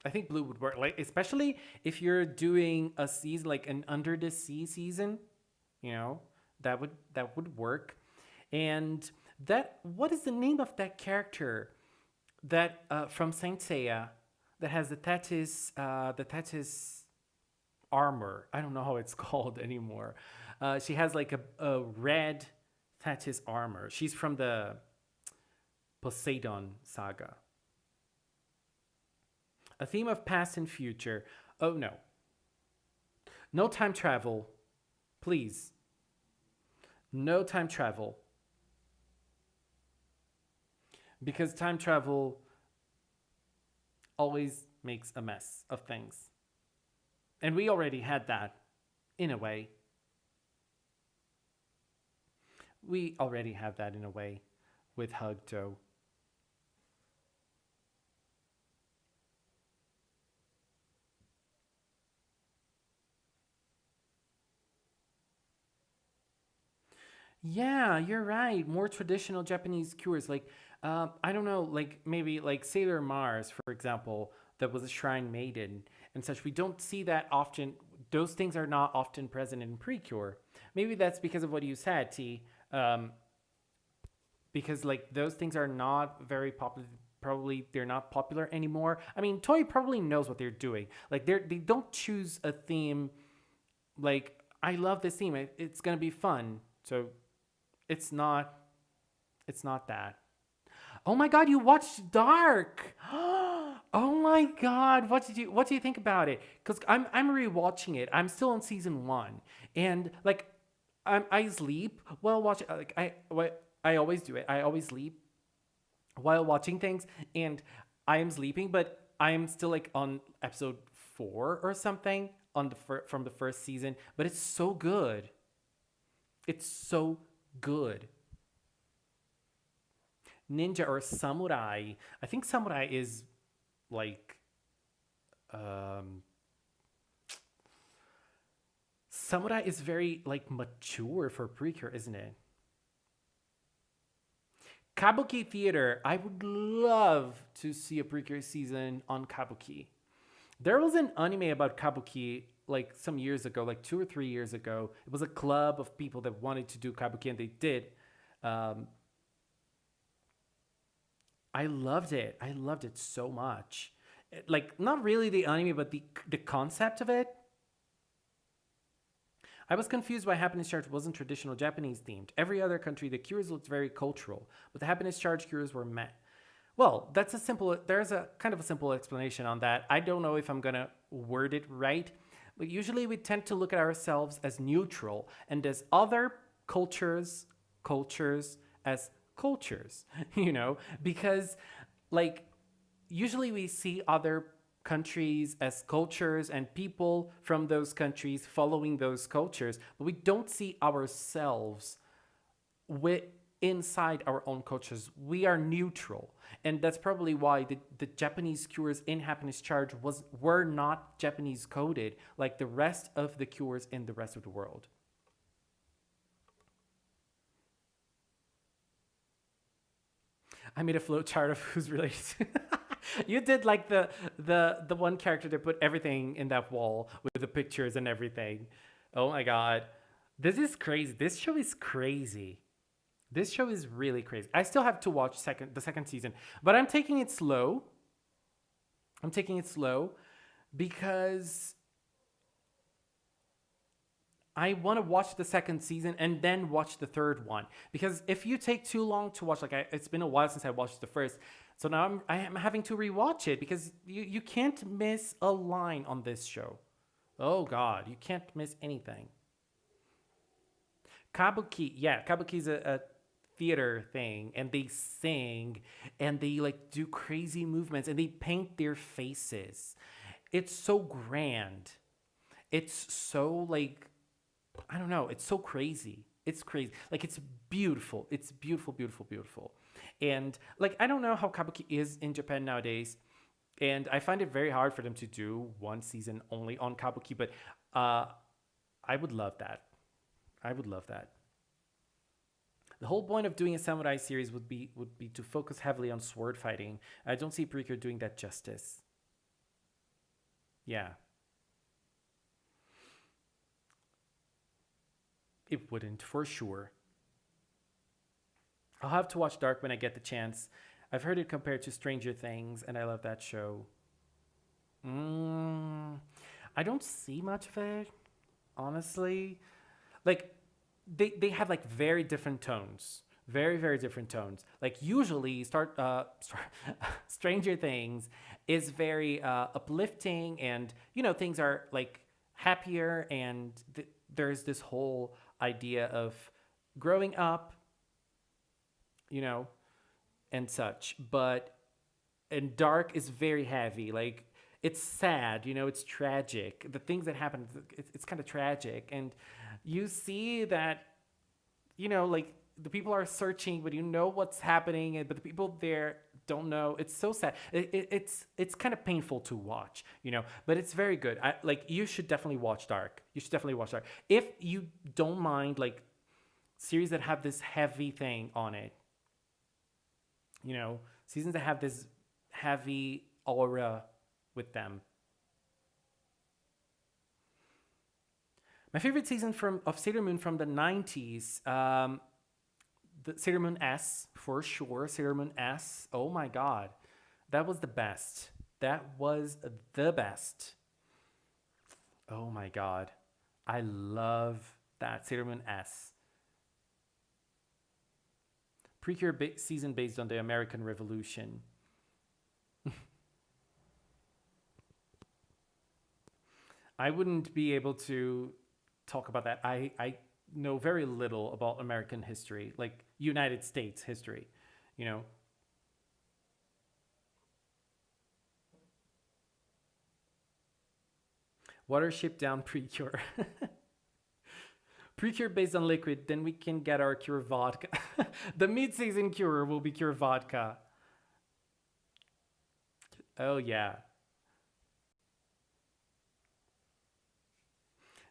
A: I think blue would work, like especially if you're doing a season like an Under the Sea season, you know, that would work. And that what is the name of that character that from Saint Seiya that has the Thetis armor? I don't know how it's called anymore. She has like a red Thetis armor. She's from the Poseidon saga. A theme of past and future. Oh no. No time travel. Please. No time travel. Because time travel always makes a mess of things. And we already had that, in a way. We already have that in a way with Hugto. Yeah, you're right. More traditional Japanese cures, like I don't know, like maybe like Sailor Mars, for example, that was a shrine maiden and such. We don't see that often. Those things are not often present in Precure. Maybe that's because of what you said, T. Because like those things are not very popular. Probably they're not popular anymore. I mean, Toei probably knows what they're doing. Like they don't choose a theme. Like I love this theme. It's gonna be fun. So it's not that. Oh my god, you watched Dark. Oh my god, what do you think about it? Cuz I'm rewatching it. I'm still on season 1 and like I sleep while watching like I always do it. I always sleep while watching things and I am sleeping but I am still like on episode 4 or something on from the first season, but it's so good. It's so good. Ninja or samurai. I think samurai is like samurai is very like mature for Precure, isn't it? Kabuki theater. I would love to see a Precure season on Kabuki. There was an anime about Kabuki like some years ago, like 2 or 3 years ago. It was a club of people that wanted to do Kabuki and they did. Um, I loved it. I loved it so much. Like not really the anime, but the concept of it. I was confused why Happiness Charge wasn't traditional Japanese themed. Every other country, the cures looked very cultural, but the Happiness Charge cures were met. Well, there's a kind of a simple explanation on that. I don't know if I'm gonna word it right, but usually we tend to look at ourselves as neutral and as other cultures as cultures, because like usually we see other countries as cultures and people from those countries following those cultures, but we don't see ourselves with inside our own cultures. We are neutral, and that's probably why the Japanese cures in Happiness Charge were not Japanese coded like the rest of the cures in the rest of the world. I made a flowchart of who's related to you did like the one character that put everything in that wall with the pictures and everything. Oh my god. This is crazy. This show is crazy. This show is really crazy. I still have to watch the second season, but I'm taking it slow. I'm taking it slow because I want to watch the second season and then watch the third one. Because if you take too long to watch, it's been a while since I watched the first, So now I am having to rewatch it because you can't miss a line on this show. Oh God, you can't miss anything. Kabuki, yeah, kabuki is a theater thing, and they sing, and they like do crazy movements, and they paint their faces. It's so grand. It's so like, I don't know. It's so crazy. It's crazy. Like it's beautiful. It's beautiful, beautiful, beautiful. And like I don't know how kabuki is in Japan nowadays, and I find it very hard for them to do one season only on kabuki. But uh, I would love that. I would love that. The whole point of doing a samurai series would be to focus heavily on sword fighting. I don't see Precure doing that justice. Yeah, it wouldn't for sure. I'll have to watch Dark when I get the chance. I've heard it compared to Stranger Things, and I love that show. Mm, I don't see much of it, honestly. Like they have like very different tones, very different tones. Like usually Stranger Things is very uplifting, and things are like happier, and there's this whole idea of growing up, you know and such. But and Dark is very heavy. Like it's sad, it's tragic. The things that happen, it's kind of tragic, and you see that like the people are searching, but what's happening, but the people there don't know. It's so sad. It's kind of painful to watch, but it's very good. You should definitely watch Dark. You should definitely watch Dark if you don't mind like series that have this heavy thing on it. Seasons that have this heavy aura with them. My favorite season of Sailor Moon from the 90s, the Sailor Moon S, for sure. Sailor Moon S. Oh my God. That was the best. That was the best. Oh my God. I love that. Sailor Moon S. Precure season based on the American Revolution. I wouldn't be able to talk about that. I know very little about American history, like United States history, you know. Water ship down Precure. Precure based on liquid, then we can get our Cure vodka. The mid-season Cure will be Cure vodka. Oh yeah.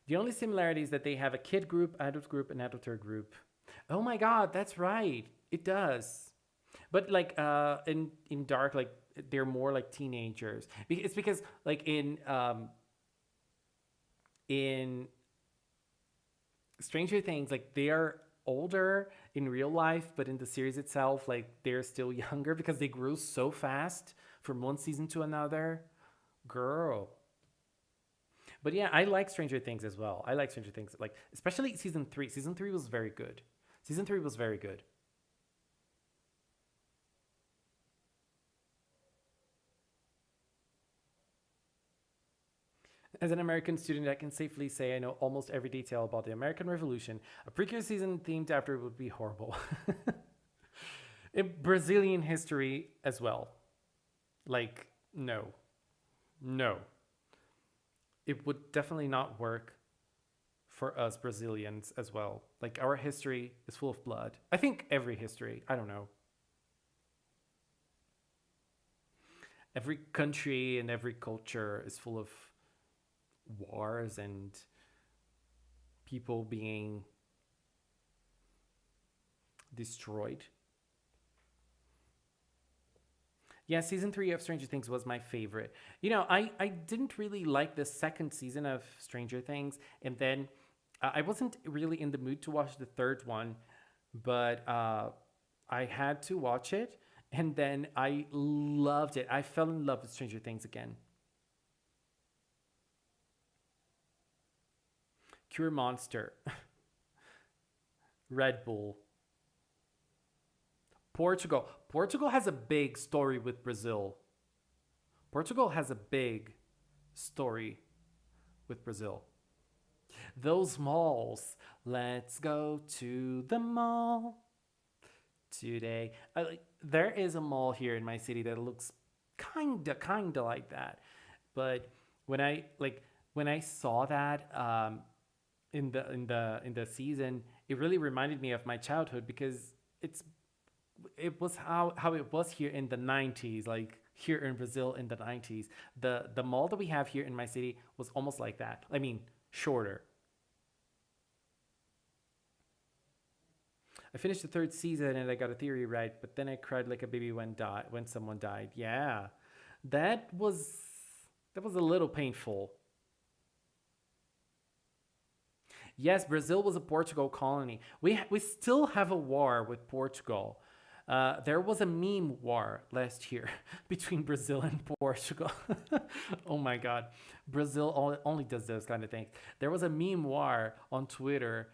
A: The only similarity is that they have a kid group, and adulter group. Oh my God, that's right. It does. But like in Dark, like they're more like teenagers. It's because like in Stranger Things, like they are older in real life, but in the series itself, like they're still younger because they grew so fast from one season to another. Girl. But yeah, I like Stranger Things as well. I like Stranger Things, like especially season 3. Season 3 was very good. Season 3 was very good. As an American student, I can safely say I know almost every detail about the American Revolution. A Precure season themed after would be horrible. In Brazilian history as well. Like, no. No. It would definitely not work for us Brazilians as well. Like, our history is full of blood. I think every history, I don't know. Every country and every culture is full of wars and people being destroyed. Yeah, season 3 of Stranger Things was my favorite. I didn't really like the second season of Stranger Things, and then I wasn't really in the mood to watch the third one, but I had to watch it, and then I loved it. I fell in love with Stranger Things again. Cure Monster, Red Bull. Portugal. Portugal has a big story with Brazil. Portugal has a big story with Brazil. Those malls. Let's go to the mall today. There is a mall here in my city that looks kinda like that. But when I saw that in the season, it really reminded me of my childhood because it was how it was here in the 90s, like here in Brazil in the 90s. The mall that we have here in my city was almost like that. I mean, shorter. I finished the third season and I got a theory right, but then I cried like a baby when someone died. Yeah, that was that was a little painful. Yes, Brazil was a Portugal colony. We still have a war with Portugal. There was a meme war last year between Brazil and Portugal. Oh my God, Brazil only does those kind of things. There was a meme war on Twitter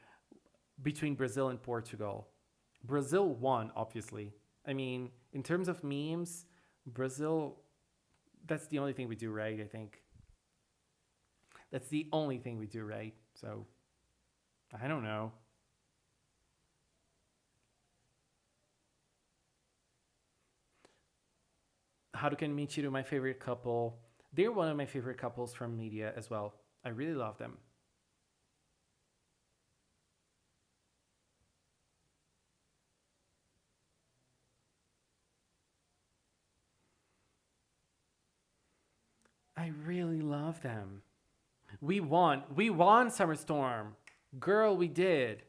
A: between Brazil and Portugal. Brazil won, obviously. I mean, in terms of memes, Brazil, that's the only thing we do right, I think. That's the only thing we do right. So, I don't know. Haruka and Michiru, my favorite couple. They're one of my favorite couples from media as well. I really love them. I really love them. We won. We won Summer Storm. Girl, we did.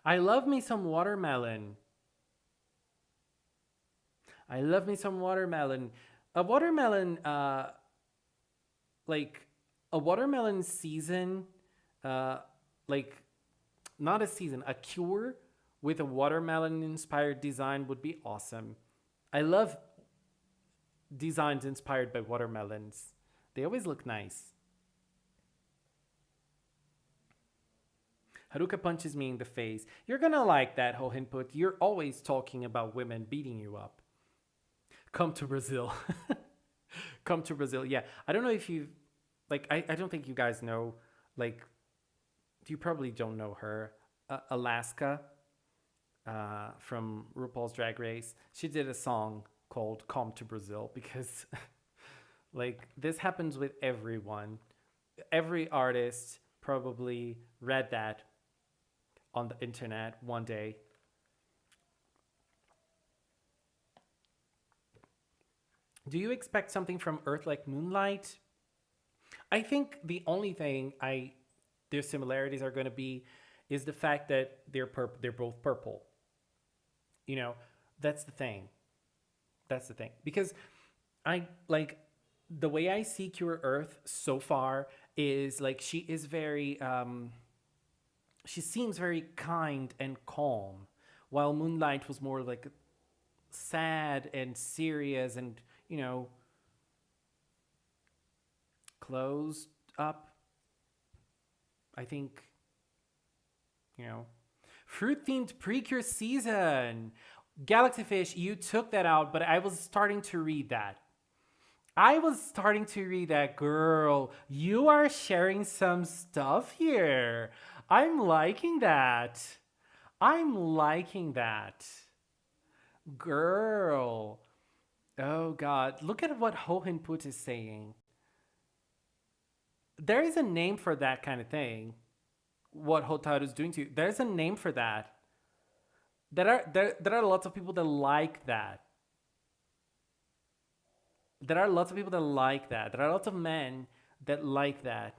A: I love me some watermelon. I love me some watermelon. A watermelon, like a watermelon season, uh, like not a season, a cure with a watermelon inspired design would be awesome. I love designs inspired by watermelons. They always look nice. Haruka punches me in the face. You're gonna like that, whole input. You're always talking about women beating you up. Come to Brazil. Come to Brazil. Yeah. I don't know if you like I don't think you guys know, like you probably don't know her. Alaska from RuPaul's Drag Race. She did a song called Come to Brazil because like this happens with everyone. Every artist probably read that on the internet one day. Do you expect something from Earth like Moonlight? I think the only thing I their similarities are going to be is the fact that they're both purple. You know, that's the thing. That's the thing. Because I like the way I see Cure Earth so far is like she is very she seems very kind and calm, while Moonlight was more like sad and serious and, you know, closed up. I think, you know, fruit themed Precure season. Galaxy Fish, you took that out, but I was starting to read that. I was starting to read that. Girl, you are sharing some stuff here. I'm liking that. I'm liking that. Girl. Oh God. Look at what Hohen Put is saying. There is a name for that kind of thing. What Hotaru is doing to you. There's a name for that. There are lots of people that like that. There are lots of people that like that. There are lots of men that like that.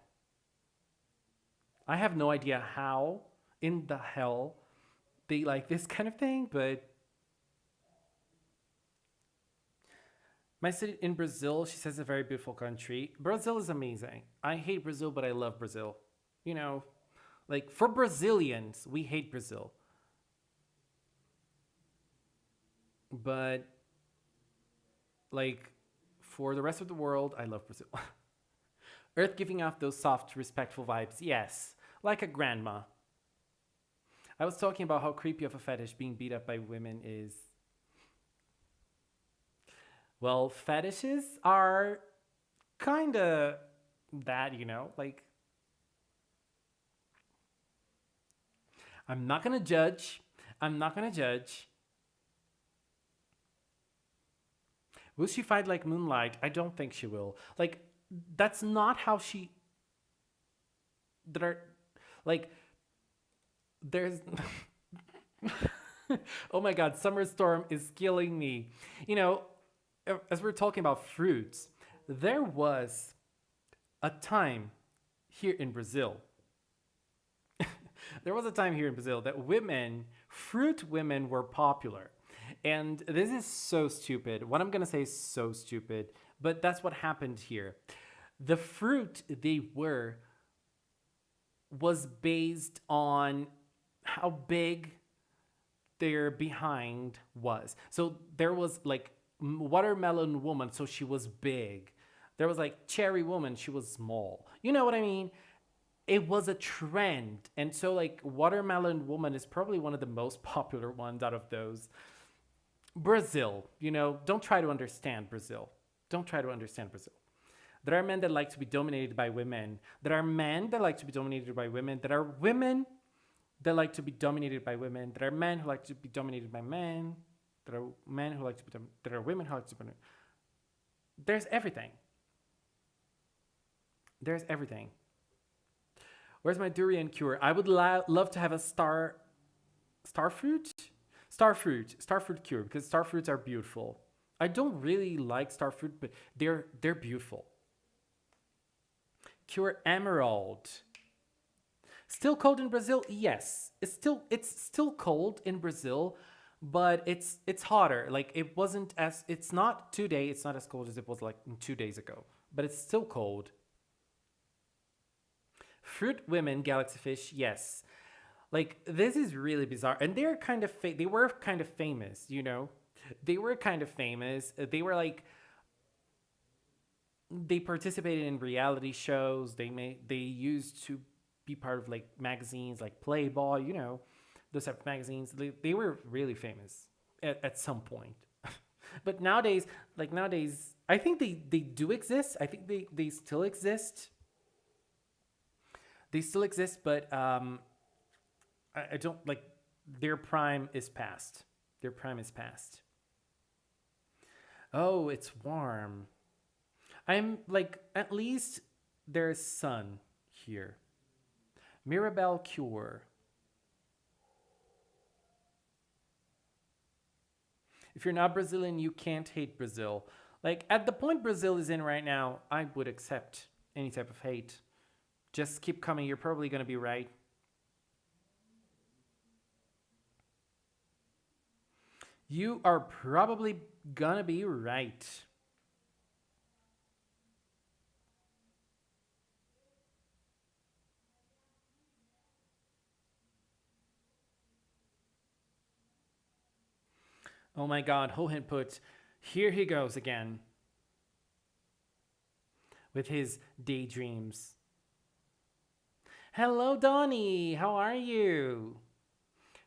A: I have no idea how in the hell they like this kind of thing, but my city in Brazil, she says, a very beautiful country. Brazil is amazing. I hate Brazil, but I love Brazil. You know, like for Brazilians, we hate Brazil. But like for the rest of the world, I love Brazil. Earth giving off those soft, respectful vibes. Yes, like a grandma. I was talking about how creepy of a fetish being beat up by women is. Well, fetishes are kind of that, you know? Like, I'm not going to judge. I'm not going to judge. Will she fight like Moonlight? I don't think she will. Like, that's not how she. That are. Like, there's. Oh my god, Summer Storm is killing me. You know, as we're talking about fruits, there was a time here in Brazil. There was a time here in Brazil that fruit women were popular. And this is so stupid. What I'm going to say is so stupid, but that's what happened here. The fruit they were was based on how big their behind was. So there was like watermelon woman, so she was big. There was like cherry woman, she was small. You know what I mean? It was a trend. And so like watermelon woman is probably one of the most popular ones out of those. Brazil, you know, don't try to understand Brazil. Don't try to understand Brazil. There are men that like to be dominated by women. There are men that like to be dominated by women. There are women that like to be dominated by women. There are men who like to be dominated by men. There are men who like to be there are women who like to be There's everything. There's everything. Where's my durian cure? I would love to have a starfruit cure, because starfruits are beautiful. I don't really like starfruit, but they're beautiful. Cure emerald. Still cold in Brazil? Yes. It's still cold in Brazil, but it's hotter. Like it's not today, it's not as cold as it was like 2 days ago, but it's still cold. Fruit women, galaxy fish, yes. Like this is really bizarre, and they were kind of famous, you know. They were kind of famous. They were like they participated in reality shows. They used to be part of like magazines like Playboy, you know, those type of magazines. They were really famous at some point. But nowadays, I think they do exist. I think they still exist. They still exist, but I don't like their prime is past. Their prime is past. Oh, it's warm. I'm like, at least there's sun here. Mirabelle Cure. If you're not Brazilian, you can't hate Brazil. Like, at the point Brazil is in right now, I would accept any type of hate. Just keep coming. You're probably going to be right. You are probably going to be right. Oh my god, Hohen put, here he goes again. With his daydreams. Hello, Donnie. How are you?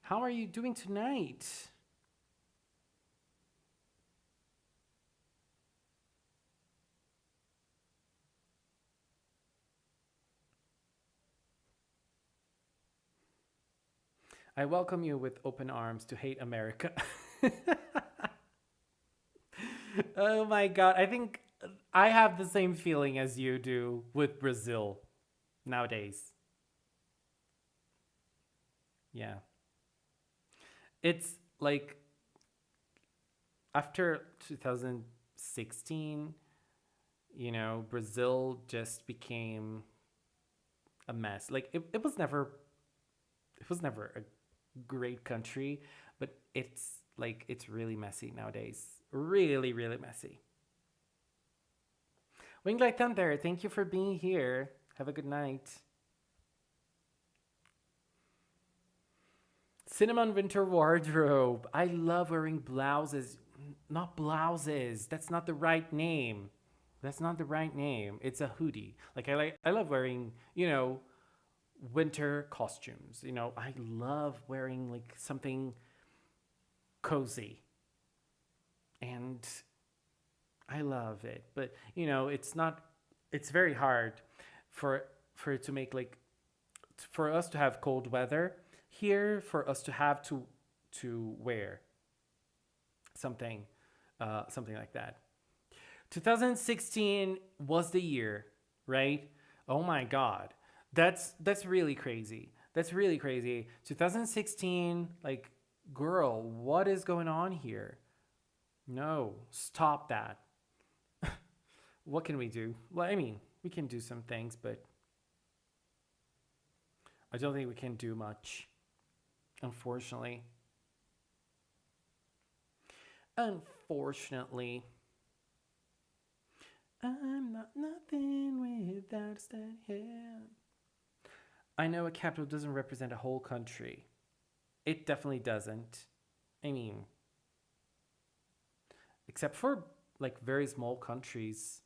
A: How are you doing tonight? I welcome you with open arms to hate America. Oh my god, I think I have the same feeling as you do with Brazil nowadays. Yeah. It's like after 2016, you know, Brazil just became a mess. Like it was never a great country, but it's really messy nowadays. Really, really messy. Winged Like Thunder, thank you for being here. Have a good night. Cinnamon winter wardrobe. I love wearing blouses. Not blouses. That's not the right name. That's not the right name. It's a hoodie. Like I love wearing, you know, winter costumes. You know, I love wearing like something cozy, and I love it. But you know, it's not. It's very hard for it to make like for us to have cold weather here, for us to have to wear something something like that. 2016 was the year, right? Oh my god. That's really crazy. That's really crazy. 2016, like, girl, what is going on here? No, stop that. What can we do? Well, I mean, we can do some things, but I don't think we can do much, unfortunately. Unfortunately, I'm not nothing without a steady hand. I know a capital doesn't represent a whole country. It definitely doesn't. I mean, except for like very small countries.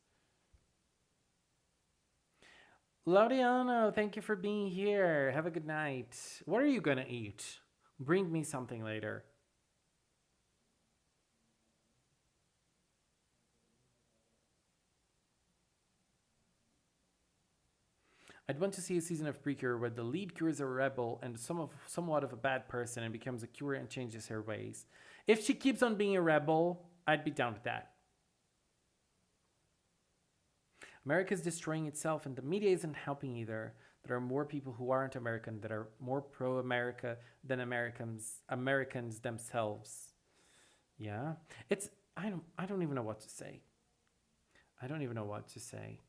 A: Laudiano, thank you for being here. Have a good night. What are you gonna eat? Bring me something later. I'd want to see a season of Precure where the lead cures a rebel and somewhat of a bad person and becomes a cure and changes her ways. If she keeps on being a rebel, I'd be down with that. America's destroying itself and the media isn't helping either. There are more people who aren't American that are more pro-America than Americans themselves. Yeah. It's I don't even know what to say. I don't even know what to say.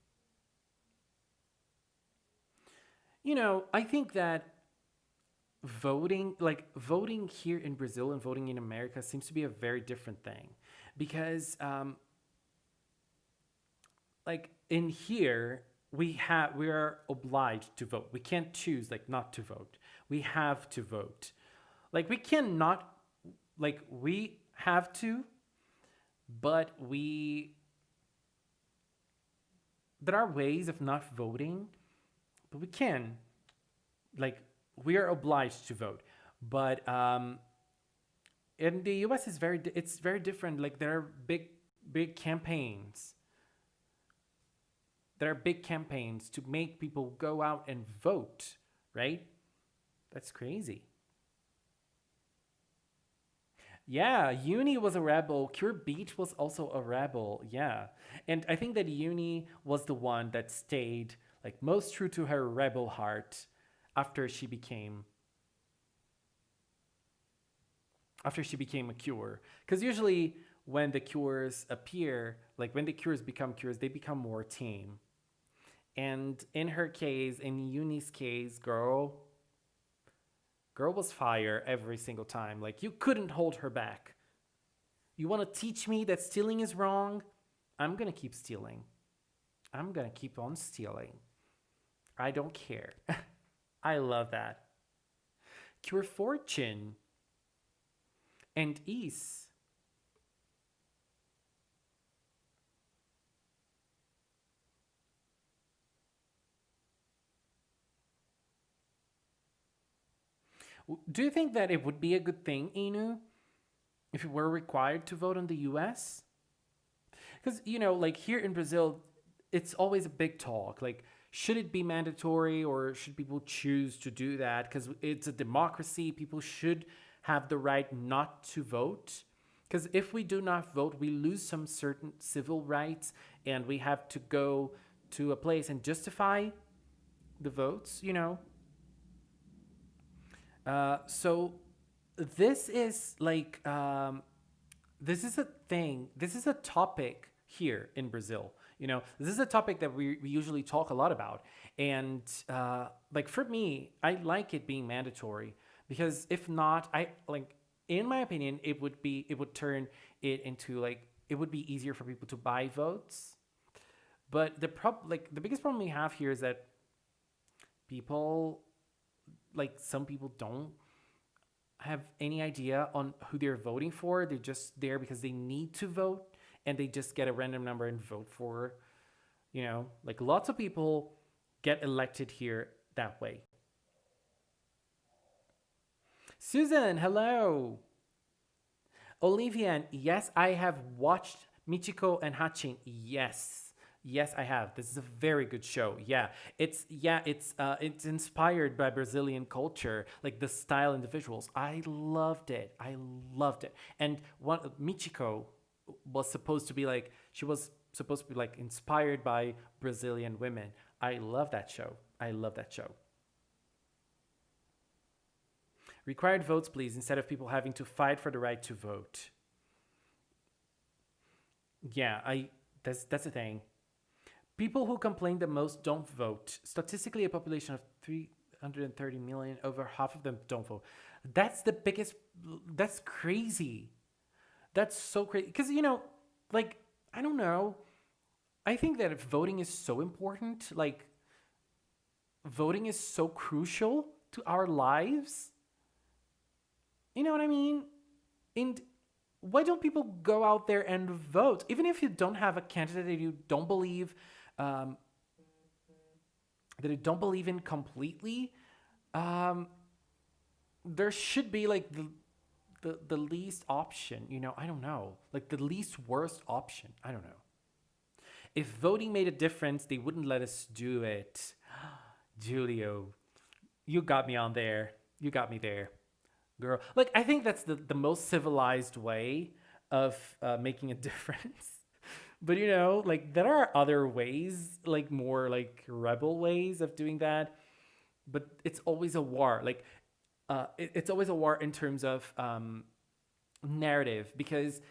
A: You know, I think that voting here in Brazil and voting in America seems to be a very different thing because like in here we are obliged to vote. We can't choose like not to vote. We have to vote. Like we cannot like we have to, but we there are ways of not voting, but we can like we are obliged to vote. But in the US it's very different. Like there are big campaigns. There are big campaigns to make people go out and vote, right? That's crazy. Yeah, Uni was a rebel. Cure Beach was also a rebel. Yeah. And I think that Uni was the one that stayed like most true to her rebel heart after she became a cure. Cuz usually when the cures appear, like when the cures become cures, they become more tame. And in her case, in Uni's case, girl was fire every single time. Like you couldn't hold her back. You want to teach me that stealing is wrong? I'm going to keep stealing. I'm going to keep on stealing. I don't care. I love that. Cure Fortune and Ease. Do you think that it would be a good thing, Inu, if it were required to vote in the US? Because, you know, like here in Brazil, it's always a big talk. Like, should it be mandatory or should people choose to do that? Because it's a democracy. People should have the right not to vote. Because if we do not vote, we lose some certain civil rights and we have to go to a place and justify the votes, you know? So this is like this is a thing. This is a topic here in Brazil. You know, this is a topic that we usually talk a lot about. And like for me, I like it being mandatory because if not, I like in my opinion, it would turn it into like it would be easier for people to buy votes. But the biggest problem we have here is that people like some people don't have any idea on who they're voting for. They're just there because they need to vote and they just get a random number and vote for, you know, like lots of people get elected here that way. Susan, hello. Olivian, yes, I have watched Michiko and Hachin. Yes. Yes, I have. This is a very good show. It's inspired by Brazilian culture, like the style and the visuals. I loved it. I loved it. And one Michiko was supposed to be like she was supposed to be like inspired by Brazilian women. I love that show. I love that show. Required votes, please, instead of people having to fight for the right to vote. Yeah, I that's the thing. People who complain the most don't vote. Statistically, a population of 330 million, over half of them don't vote. That's the biggest. That's crazy. That's so crazy. Because, like, I don't know. I think that voting is so important. Like, voting is so crucial to our lives. You know what I mean? And why don't people go out there and vote? Even if you don't have a candidate that you don't believe, um, that you don't believe in completely, um, there should be like the least option. I don't know, like the least worst option. I don't know. If voting made a difference, they wouldn't let us do it. Julio, you got me on there. You got me there, girl. Like, I think that's the most civilized way of making a difference. But like there are other ways, like more like rebel ways of doing that. But it's always a war. Like, it's always a war in terms of narrative, because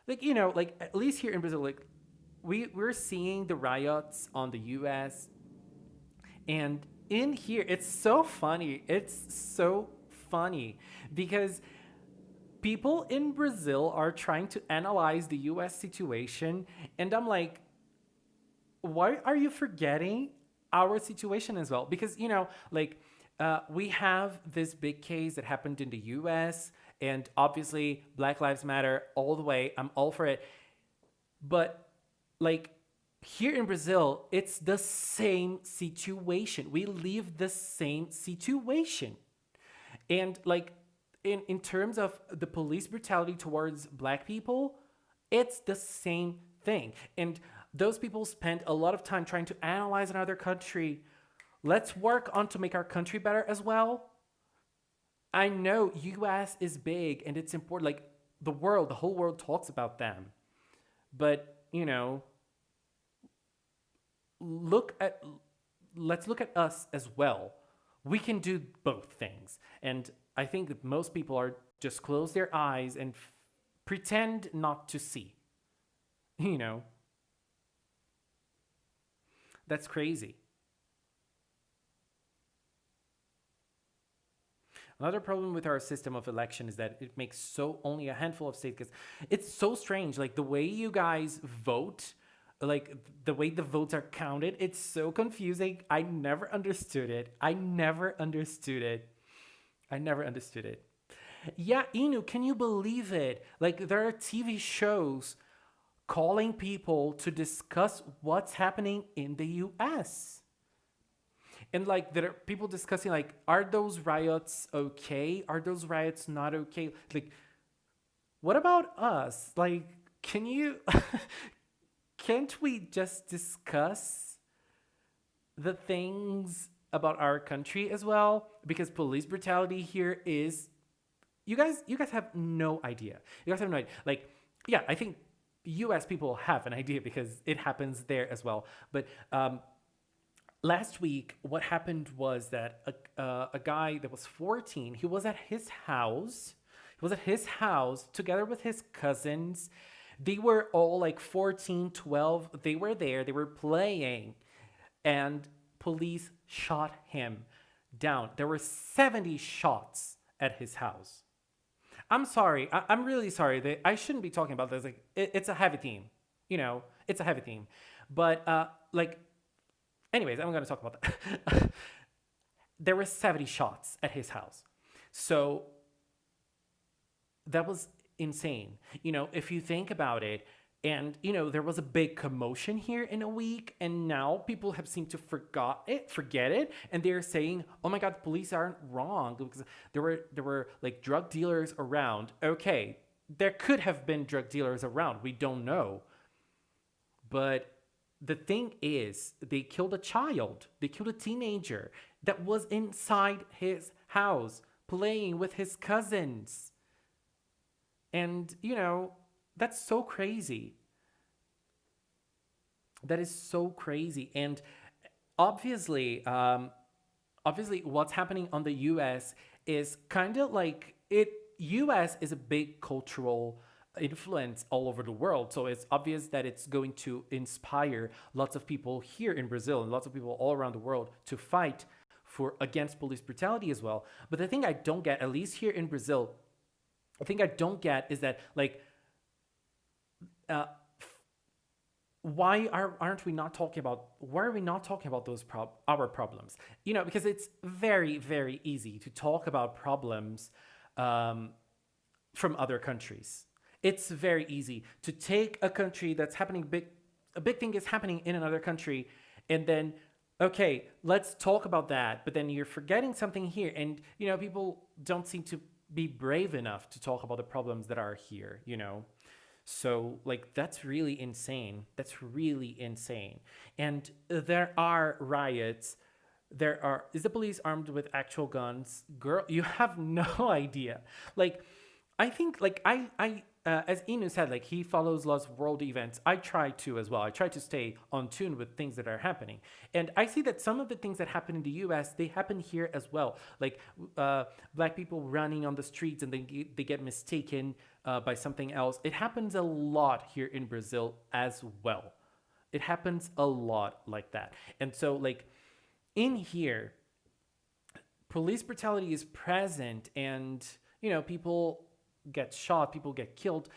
A: like like at least here in Brazil, like we're seeing the riots on the U.S. and in here it's so funny. It's so funny because people in Brazil are trying to analyze the US situation. And I'm like, why are you forgetting our situation as well? Because, like, we have this big case that happened in the US, and obviously, Black Lives Matter all the way. I'm all for it. But, like, here in Brazil, it's the same situation. We live the same situation. And like in terms of the police brutality towards black people, it's the same thing. And those people spend a lot of time trying to analyze another country. Let's work on to make our country better as well. I know US is big and it's important, like the whole world talks about them. But, look at let's look at us as well. We can do both things. And I think that most people are just close their eyes and pretend not to see. You know, that's crazy. Another problem with our system of election is that it makes so only a handful of states. Because it's so strange, like the way you guys vote, like the way the votes are counted. It's so confusing. I never understood it. I never understood it. I never understood it. Yeah, Inu, can you believe it? Like there are TV shows calling people to discuss what's happening in the US. And like there are people discussing like, are those riots okay? Are those riots not okay? Like, what about us? Like, can you can't we just discuss the things about our country as well? Because police brutality here is, you guys have no idea. You guys have no idea. Like, yeah, I think US people have an idea because it happens there as well. But last week, what happened was that a guy that was 14, he was at his house. He was at his house together with his cousins. They were all like 14, 12. They were there. They were playing. And police shot him down. There were 70 shots at his house. I'm sorry. I'm really sorry. I shouldn't be talking about this. Like, it's a heavy theme. It's a heavy theme. But, like, anyways, I'm going to talk about that. There were 70 shots at his house. So that was insane. If you think about it, And there was a big commotion here in a week, and now people have seemed to forget it, and they're saying, "Oh my God, the police aren't wrong because there were like drug dealers around." Okay, there could have been drug dealers around. We don't know, but the thing is, they killed a child. They killed a teenager that was inside his house playing with his cousins, and that's so crazy. That is so crazy. And obviously, what's happening on the U.S. is kind of like it. U.S. is a big cultural influence all over the world, so it's obvious that it's going to inspire lots of people here in Brazil and lots of people all around the world to fight for against police brutality as well. But the thing I don't get, at least here in Brazil, the thing I don't get is that like. Why are we not talking about those our problems? Because it's very, very easy to talk about problems from other countries. It's very easy to take a country that's happening a big thing is happening in another country, and then okay, let's talk about that. But then you're forgetting something here, and people don't seem to be brave enough to talk about the problems that are here. So, like, that's really insane. That's really insane. And there are riots. Is the police armed with actual guns? Girl, you have no idea. Like, I think, like, as Inu said, like, he follows lots of world events. I try to as well. I try to stay on tune with things that are happening. And I see that some of the things that happen in the US, they happen here as well. Like, black people running on the streets and they get mistaken by something else. It happens a lot here in Brazil as well. It happens a lot like that. And so, like, in here, police brutality is present, and people get shot, people get killed.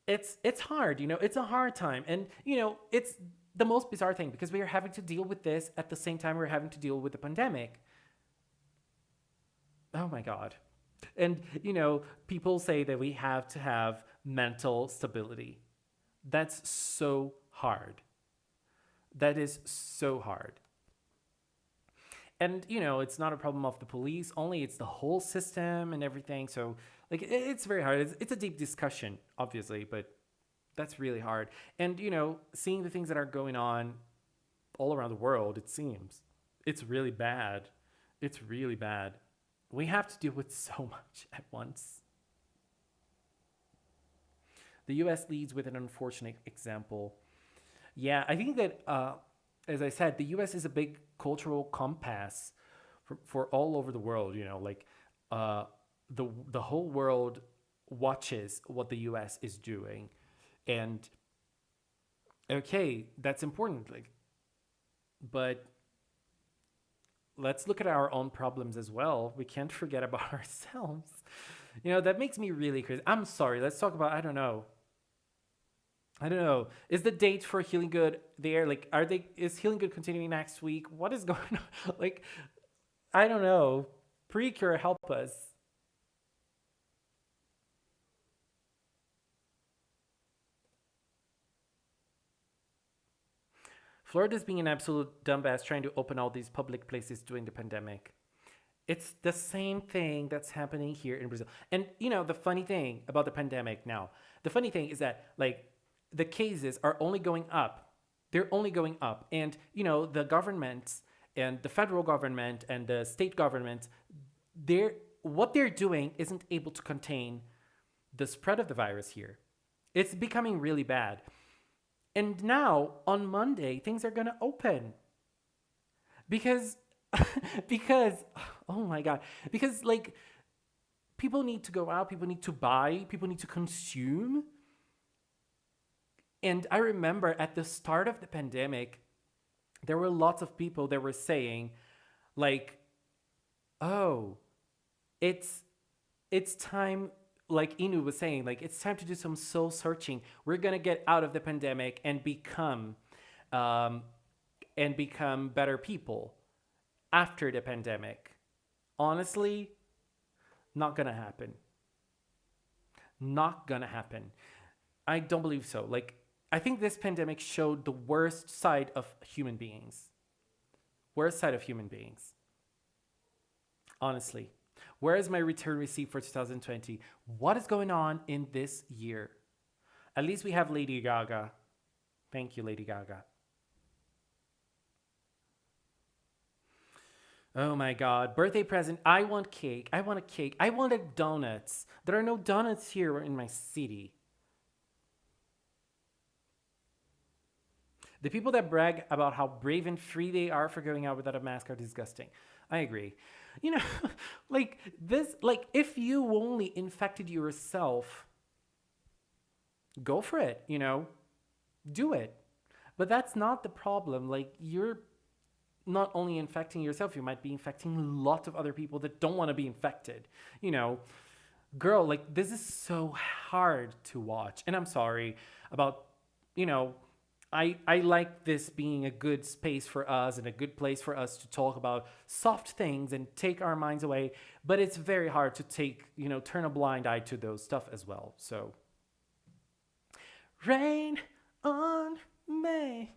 A: It's hard, it's a hard time. And it's the most bizarre thing, because we are having to deal with this at the same time we're having to deal with the pandemic. Oh my God. And people say that we have to have mental stability. That's so hard. That is so hard. And it's not a problem of the police only, it's the whole system and everything. So like, it's very hard. It's a deep discussion, obviously, but that's really hard. And seeing the things that are going on all around the world, it seems it's really bad. It's really bad. We have to deal with so much at once. The US leads with an unfortunate example. Yeah, I think that, as I said, the US is a big cultural compass for all over the world. Like, the whole world watches what the US is doing. And okay, that's important. Like, but let's look at our own problems as well. We can't forget about ourselves. That makes me really crazy. I'm sorry. Let's talk about, I don't know. Is the date for Healing Good there? Like, is Healing Good continuing next week? What is going on? Like, I don't know. Precure, help us. Florida's being an absolute dumbass trying to open all these public places during the pandemic. It's the same thing that's happening here in Brazil. And, the funny thing about the pandemic now, the funny thing is that, like, the cases are only going up. They're only going up. And, the governments and the federal government and the state government, what they're doing isn't able to contain the spread of the virus here. It's becoming really bad. And now, on Monday, things are going to open. Because, oh my God. Because, like, people need to go out, people need to buy, people need to consume. And I remember at the start of the pandemic, there were lots of people that were saying, like, oh, it's time, like Inu was saying, like, it's time to do some soul searching. We're going to get out of the pandemic and become better people after the pandemic. Honestly, not going to happen. Not going to happen. I don't believe so. Like, I think this pandemic showed the worst side of human beings. Worst side of human beings. Honestly. Where is my return receipt for 2020? What is going on in this year? At least we have Lady Gaga. Thank you, Lady Gaga. Oh my God. Birthday present. I want cake. I want a cake. I wanted donuts. There are no donuts here in my city. The people that brag about how brave and free they are for going out without a mask are disgusting. I agree. You know, like this, like if you only infected yourself, go for it, you know, do it. But that's not the problem. Like you're not only infecting yourself, you might be infecting lots of other people that don't want to be infected. You know, girl, like this is so hard to watch. And I'm sorry about, you know, I like this being a good space for us and a good place for us to talk about soft things and take our minds away. But it's very hard to take, you know, turn a blind eye to those stuff as well. So, rain on me.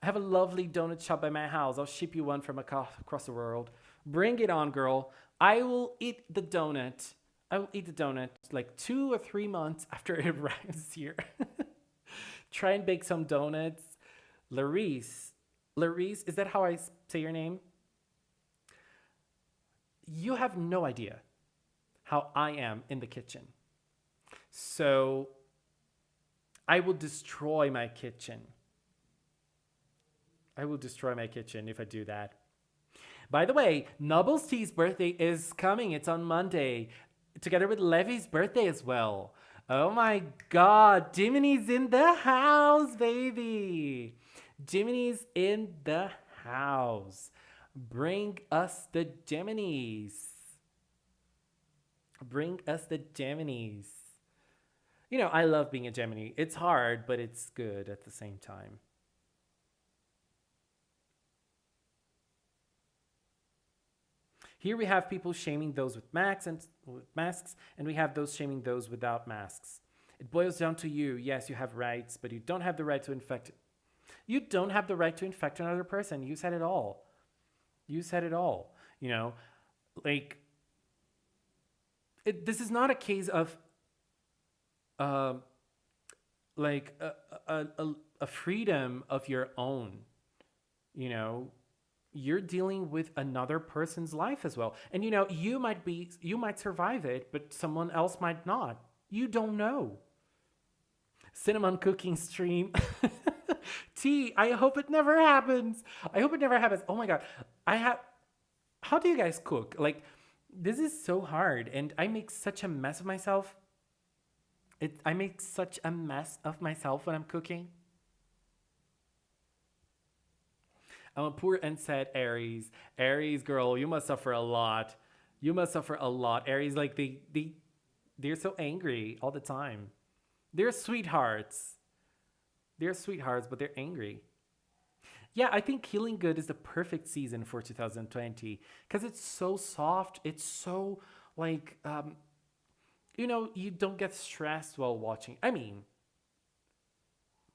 A: I have a lovely donut shop by my house. I'll ship you one from across the world. Bring it on, girl. I will eat the donut. I will eat the donut like 2 or 3 months after it arrives here. Try and bake some donuts. Larice, is that how I say your name? You have no idea how I am in the kitchen. So I will destroy my kitchen. I will destroy my kitchen if I do that. By the way, Nubbles T's birthday is coming. It's on Monday, together with Levy's birthday as well. Oh my God, Jiminy's in the house, baby. Jiminy's in the house. Bring us the Geminis. Bring us the Geminis. You know, I love being a Gemini. It's hard, but it's good at the same time. Here we have people shaming those with masks, and we have those shaming those without masks. It boils down to you. Yes, you have rights, but you don't have the right to infect. You don't have the right to infect another person. You said it all. You said it all. You know, like, this is not a case of, like, a freedom of your own, you know. You're dealing with another person's life as well. And you know, you might survive it, but someone else might not. You don't know. Cinnamon cooking stream. T, I hope it never happens. I hope it never happens. Oh my God. How do you guys cook? Like, this is so hard. And I make such a mess of myself. I make such a mess of myself when I'm cooking. I'm a poor and sad Aries. Aries, girl, you must suffer a lot. You must suffer a lot. Aries, like, they're so angry all the time. They're sweethearts. They're sweethearts, but they're angry. Yeah, I think Healing Good is the perfect season for 2020 because it's so soft. It's so, like, you know, you don't get stressed while watching. I mean,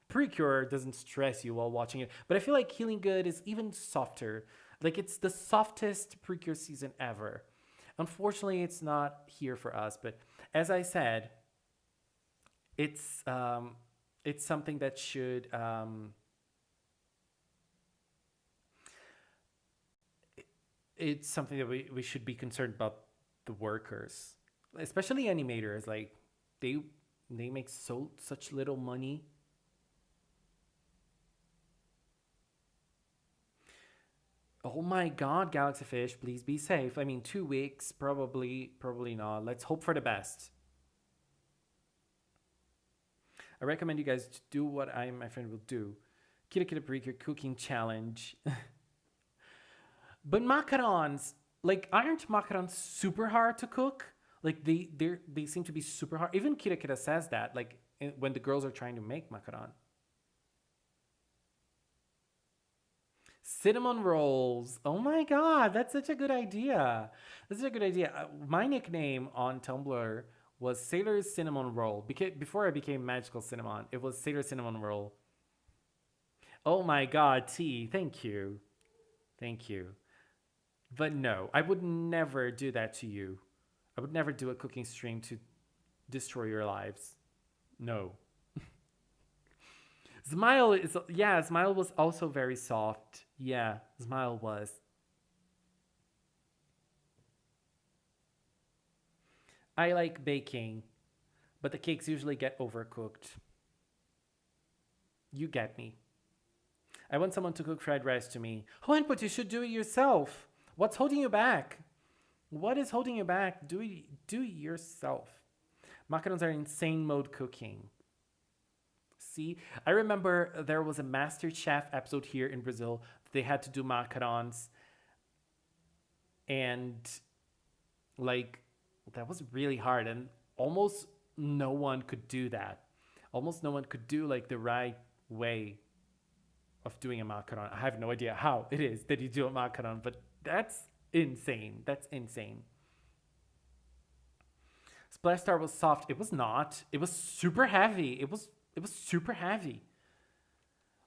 A: Precure doesn't stress you while watching it, but I feel like Healing Good is even softer. Like, it's the softest Precure season ever. Unfortunately, it's not here for us, but as I said, it's something that should it's something that we should be concerned about the workers, especially animators. Like, they make such little money. Oh my God, Galaxy Fish, please be safe. I mean, 2 weeks, probably not. Let's hope for the best. I recommend you guys to do what I and my friend will do. Kita Kita Precure cooking challenge. But macarons, like, aren't macarons super hard to cook? Like, they seem to be super hard. Even Kita Kita says that, like, when the girls are trying to make macaron. Cinnamon rolls. Oh my God, that's such a good idea. This is a good idea. My nickname on Tumblr was Sailor's cinnamon roll. Before I became magical cinnamon, it was Sailor cinnamon roll. Oh my god, T, thank you. Thank you. But no, I would never do that to you. I would never do a cooking stream to destroy your lives. No. Smile is, yeah, Smile was also very soft. Yeah, Smile was. I like baking, but the cakes usually get overcooked. You get me. I want someone to cook fried rice to me. Juan, but you should do it yourself. What's holding you back? What is holding you back? Do it yourself. Macarons are insane mode cooking. See, I remember there was a Master Chef episode here in Brazil. They had to do macarons, and like that was really hard, and almost no one could do that. Almost no one could do like the right way of doing a macaron. I have no idea how it is that you do a macaron, but that's insane. That's insane. Splash Star was soft. It was not. It was super heavy. It was super heavy.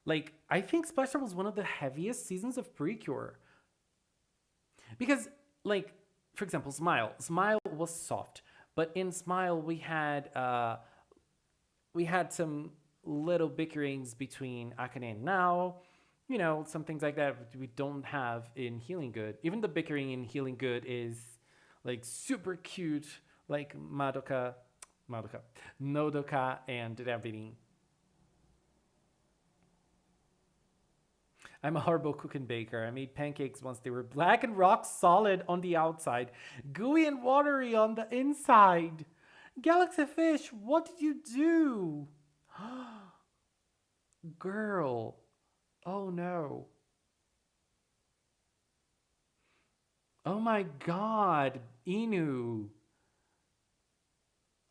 A: Like, I think Splash Star was one of the heaviest seasons of Precure. Because, like, for example, Smile. Smile was soft. But in Smile, we had some little bickerings between Akane and Now. You know, some things like that we don't have in Healing Good. Even the bickering in Healing Good is, like, super cute. Like Nodoka, and Ravini. I'm a horrible cook and baker. I made pancakes once. They were black and rock solid on the outside, gooey and watery on the inside. Galaxy Fish, what did you do? Girl. Oh no. Oh my god. Inu.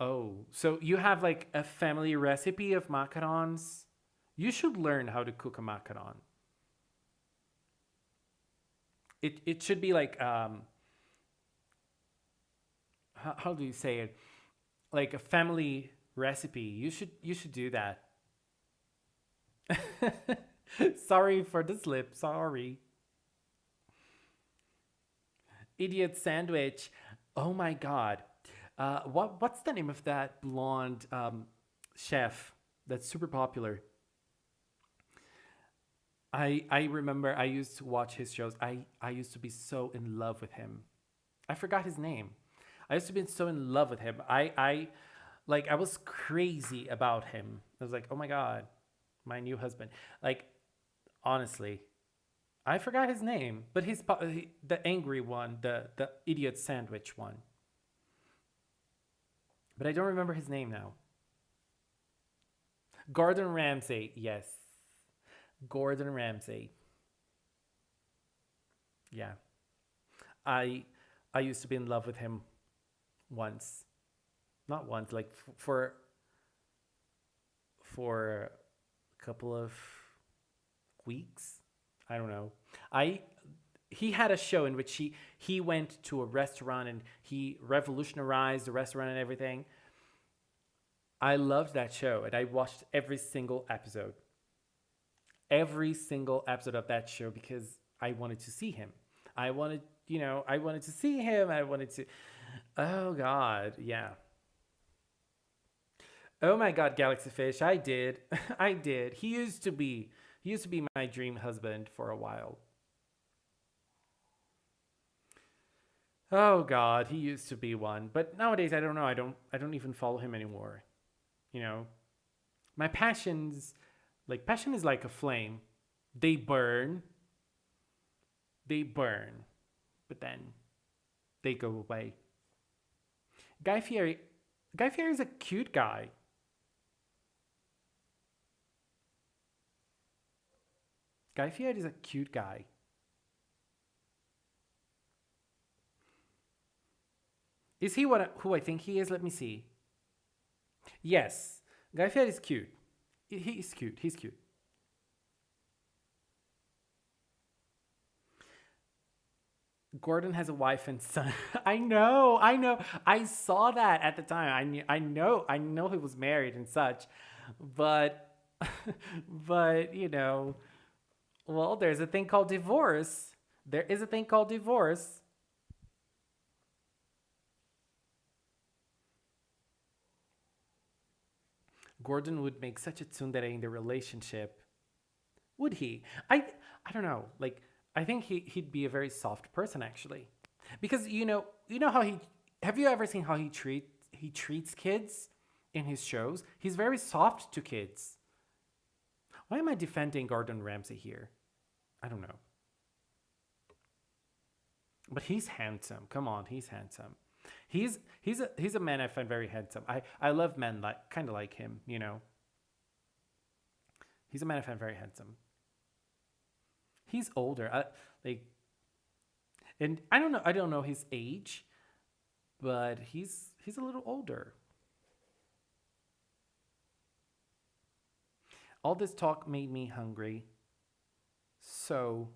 A: Oh, so you have like a family recipe of macarons? You should learn how to cook a macaron. It should be like how do you say it? Like a family recipe. You should do that. Sorry for the slip. Sorry. Idiot sandwich. Oh my god. What's the name of that blonde chef that's super popular? I remember I used to watch his shows. I used to be so in love with him. I forgot his name. I used to be so in love with him. I was crazy about him. I was like, oh my god, my new husband. Like, honestly, I forgot his name, but he's the angry one, the idiot sandwich one. But I don't remember his name now. Gordon Ramsay, yes. Gordon Ramsay. Yeah. I used to be in love with him once. Not once, like for a couple of weeks. I don't know. He had a show in which he went to a restaurant and he revolutionized the restaurant and everything. I loved that show and I watched every single episode. Every single episode of that show because I wanted to see him. I wanted to see him. Oh God, yeah. Oh my God, Galaxy Fish, I did. I did. He used to be my dream husband for a while. Oh God, he used to be one. But nowadays I don't know. I don't even follow him anymore. You know? My passions, like passion is like a flame. They burn, but then they go away. Guy Fieri is a cute guy. Guy Fieri is a cute guy. Is he who I think he is? Let me see. Yes, Guy Fieri is cute. He's cute. He's cute. Gordon has a wife and son. I know. I saw that at the time. I know he was married and such, but, but well, there's a thing called divorce. There is a thing called divorce. Gordon would make such a tsundere in the relationship. Would he? I don't know. Like, I think he'd be a very soft person actually, because you know how he. Have you ever seen how he treats kids in his shows? He's very soft to kids. Why am I defending Gordon Ramsay here? I don't know. But he's handsome. Come on, he's handsome. He's a man I find very handsome. I love men like kind of like him. He's a man I find very handsome. He's older. Like, and I don't know. I don't know his age, but he's a little older. All this talk made me hungry. So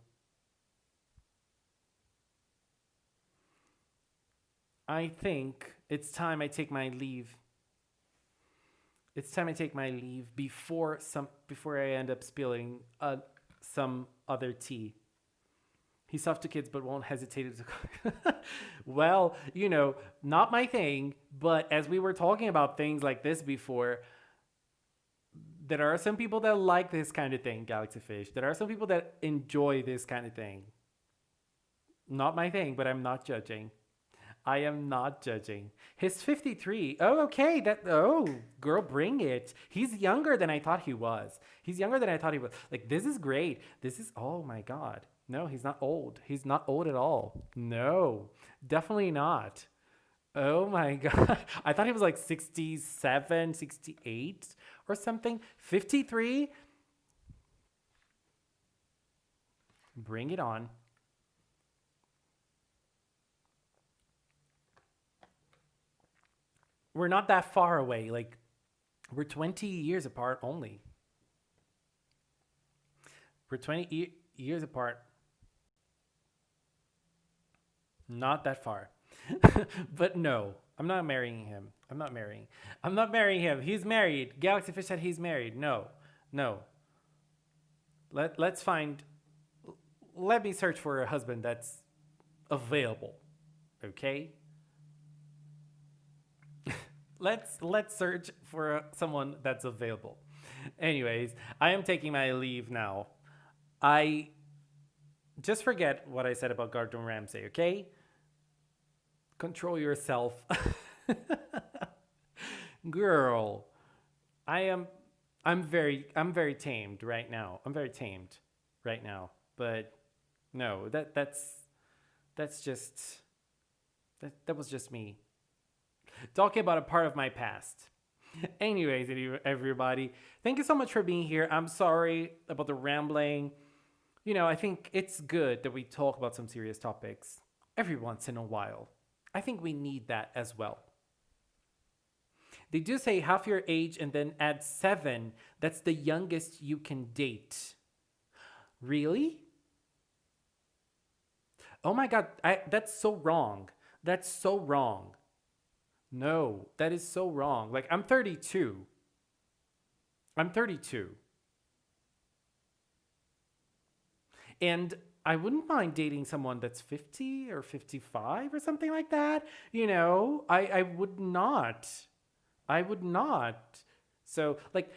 A: I think it's time I take my leave. It's time I take my leave before I end up spilling some other tea. He's soft to kids, but won't hesitate to. Well, not my thing. But as we were talking about things like this before, there are some people that like this kind of thing, Galaxy Fish. There are some people that enjoy this kind of thing. Not my thing, but I'm not judging. I am not judging. He's 53. Oh, okay. Girl, bring it. He's younger than I thought he was. He's younger than I thought he was. Like, this is great. Oh my God. No, he's not old. He's not old at all. No, definitely not. Oh my God. I thought he was like 67, 68 or something. 53. Bring it on. We're not that far away. Like, we're 20 years apart only. We're 20 years apart. Not that far. But no, I'm not marrying him. I'm not marrying him. He's married. Galaxy Fish said he's married. No. Let's find. Let me search for a husband that's available. Okay? Let's search for someone that's available. Anyways, I am taking my leave now. I just forget what I said about Gordon Ramsay, okay? Control yourself. Girl, I'm very tamed right now. I'm very tamed right now. But no, that's just that was just me talking about a part of my past. Anyways, everybody, thank you so much for being here. I'm sorry about the rambling. I think it's good that we talk about some serious topics every once in a while. I think we need that as well. They do say half your age and then add 7. That's the youngest you can date. Really? Oh my God, that's so wrong. That's so wrong. No, that is so wrong. Like, I'm 32. I'm 32. And I wouldn't mind dating someone that's 50 or 55 or something like that. I would not. I would not. So, like,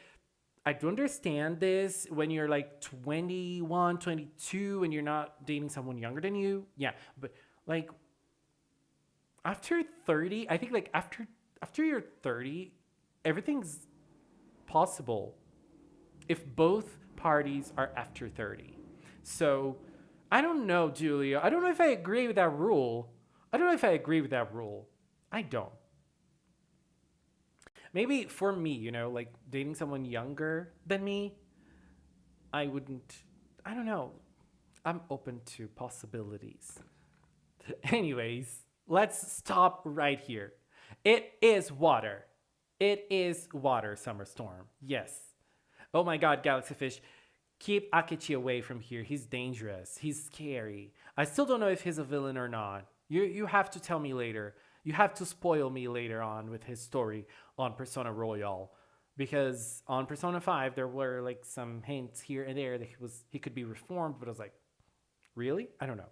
A: I do understand this when you're like 21, 22, and you're not dating someone younger than you. Yeah, but like after 30, I think like after you're 30, everything's possible if both parties are after 30. So, I don't know, Julia. I don't know if I agree with that rule. I don't. Maybe for me, like dating someone younger than me, I wouldn't. I don't know. I'm open to possibilities. Anyways, let's stop right here. It is water. It is water, Summer Storm. Yes. Oh my God, Galaxy Fish. Keep Akechi away from here. He's dangerous. He's scary. I still don't know if he's a villain or not. You have to tell me later. You have to spoil me later on with his story on Persona Royale. Because on Persona 5 there were like some hints here and there that he could be reformed, but I was like, really? I don't know.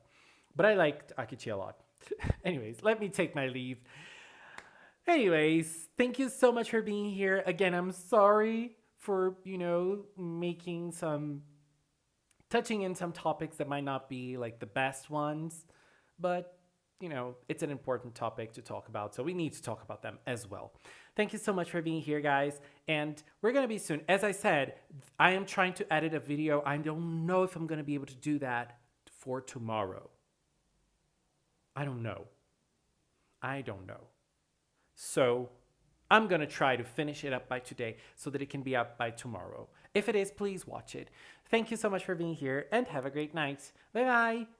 A: But I liked Akechi a lot. Anyways, let me take my leave. Anyways, thank you so much for being here. Again, I'm sorry for, making some touching in some topics that might not be like the best ones, but it's an important topic to talk about, so we need to talk about them as well. Thank you so much for being here, guys, and we're gonna be soon. As I said, I am trying to edit a video. I don't know if I'm gonna be able to do that for tomorrow. I don't know. So I'm gonna try to finish it up by today so that it can be up by tomorrow. If it is, please watch it. Thank you so much for being here and have a great night. Bye bye.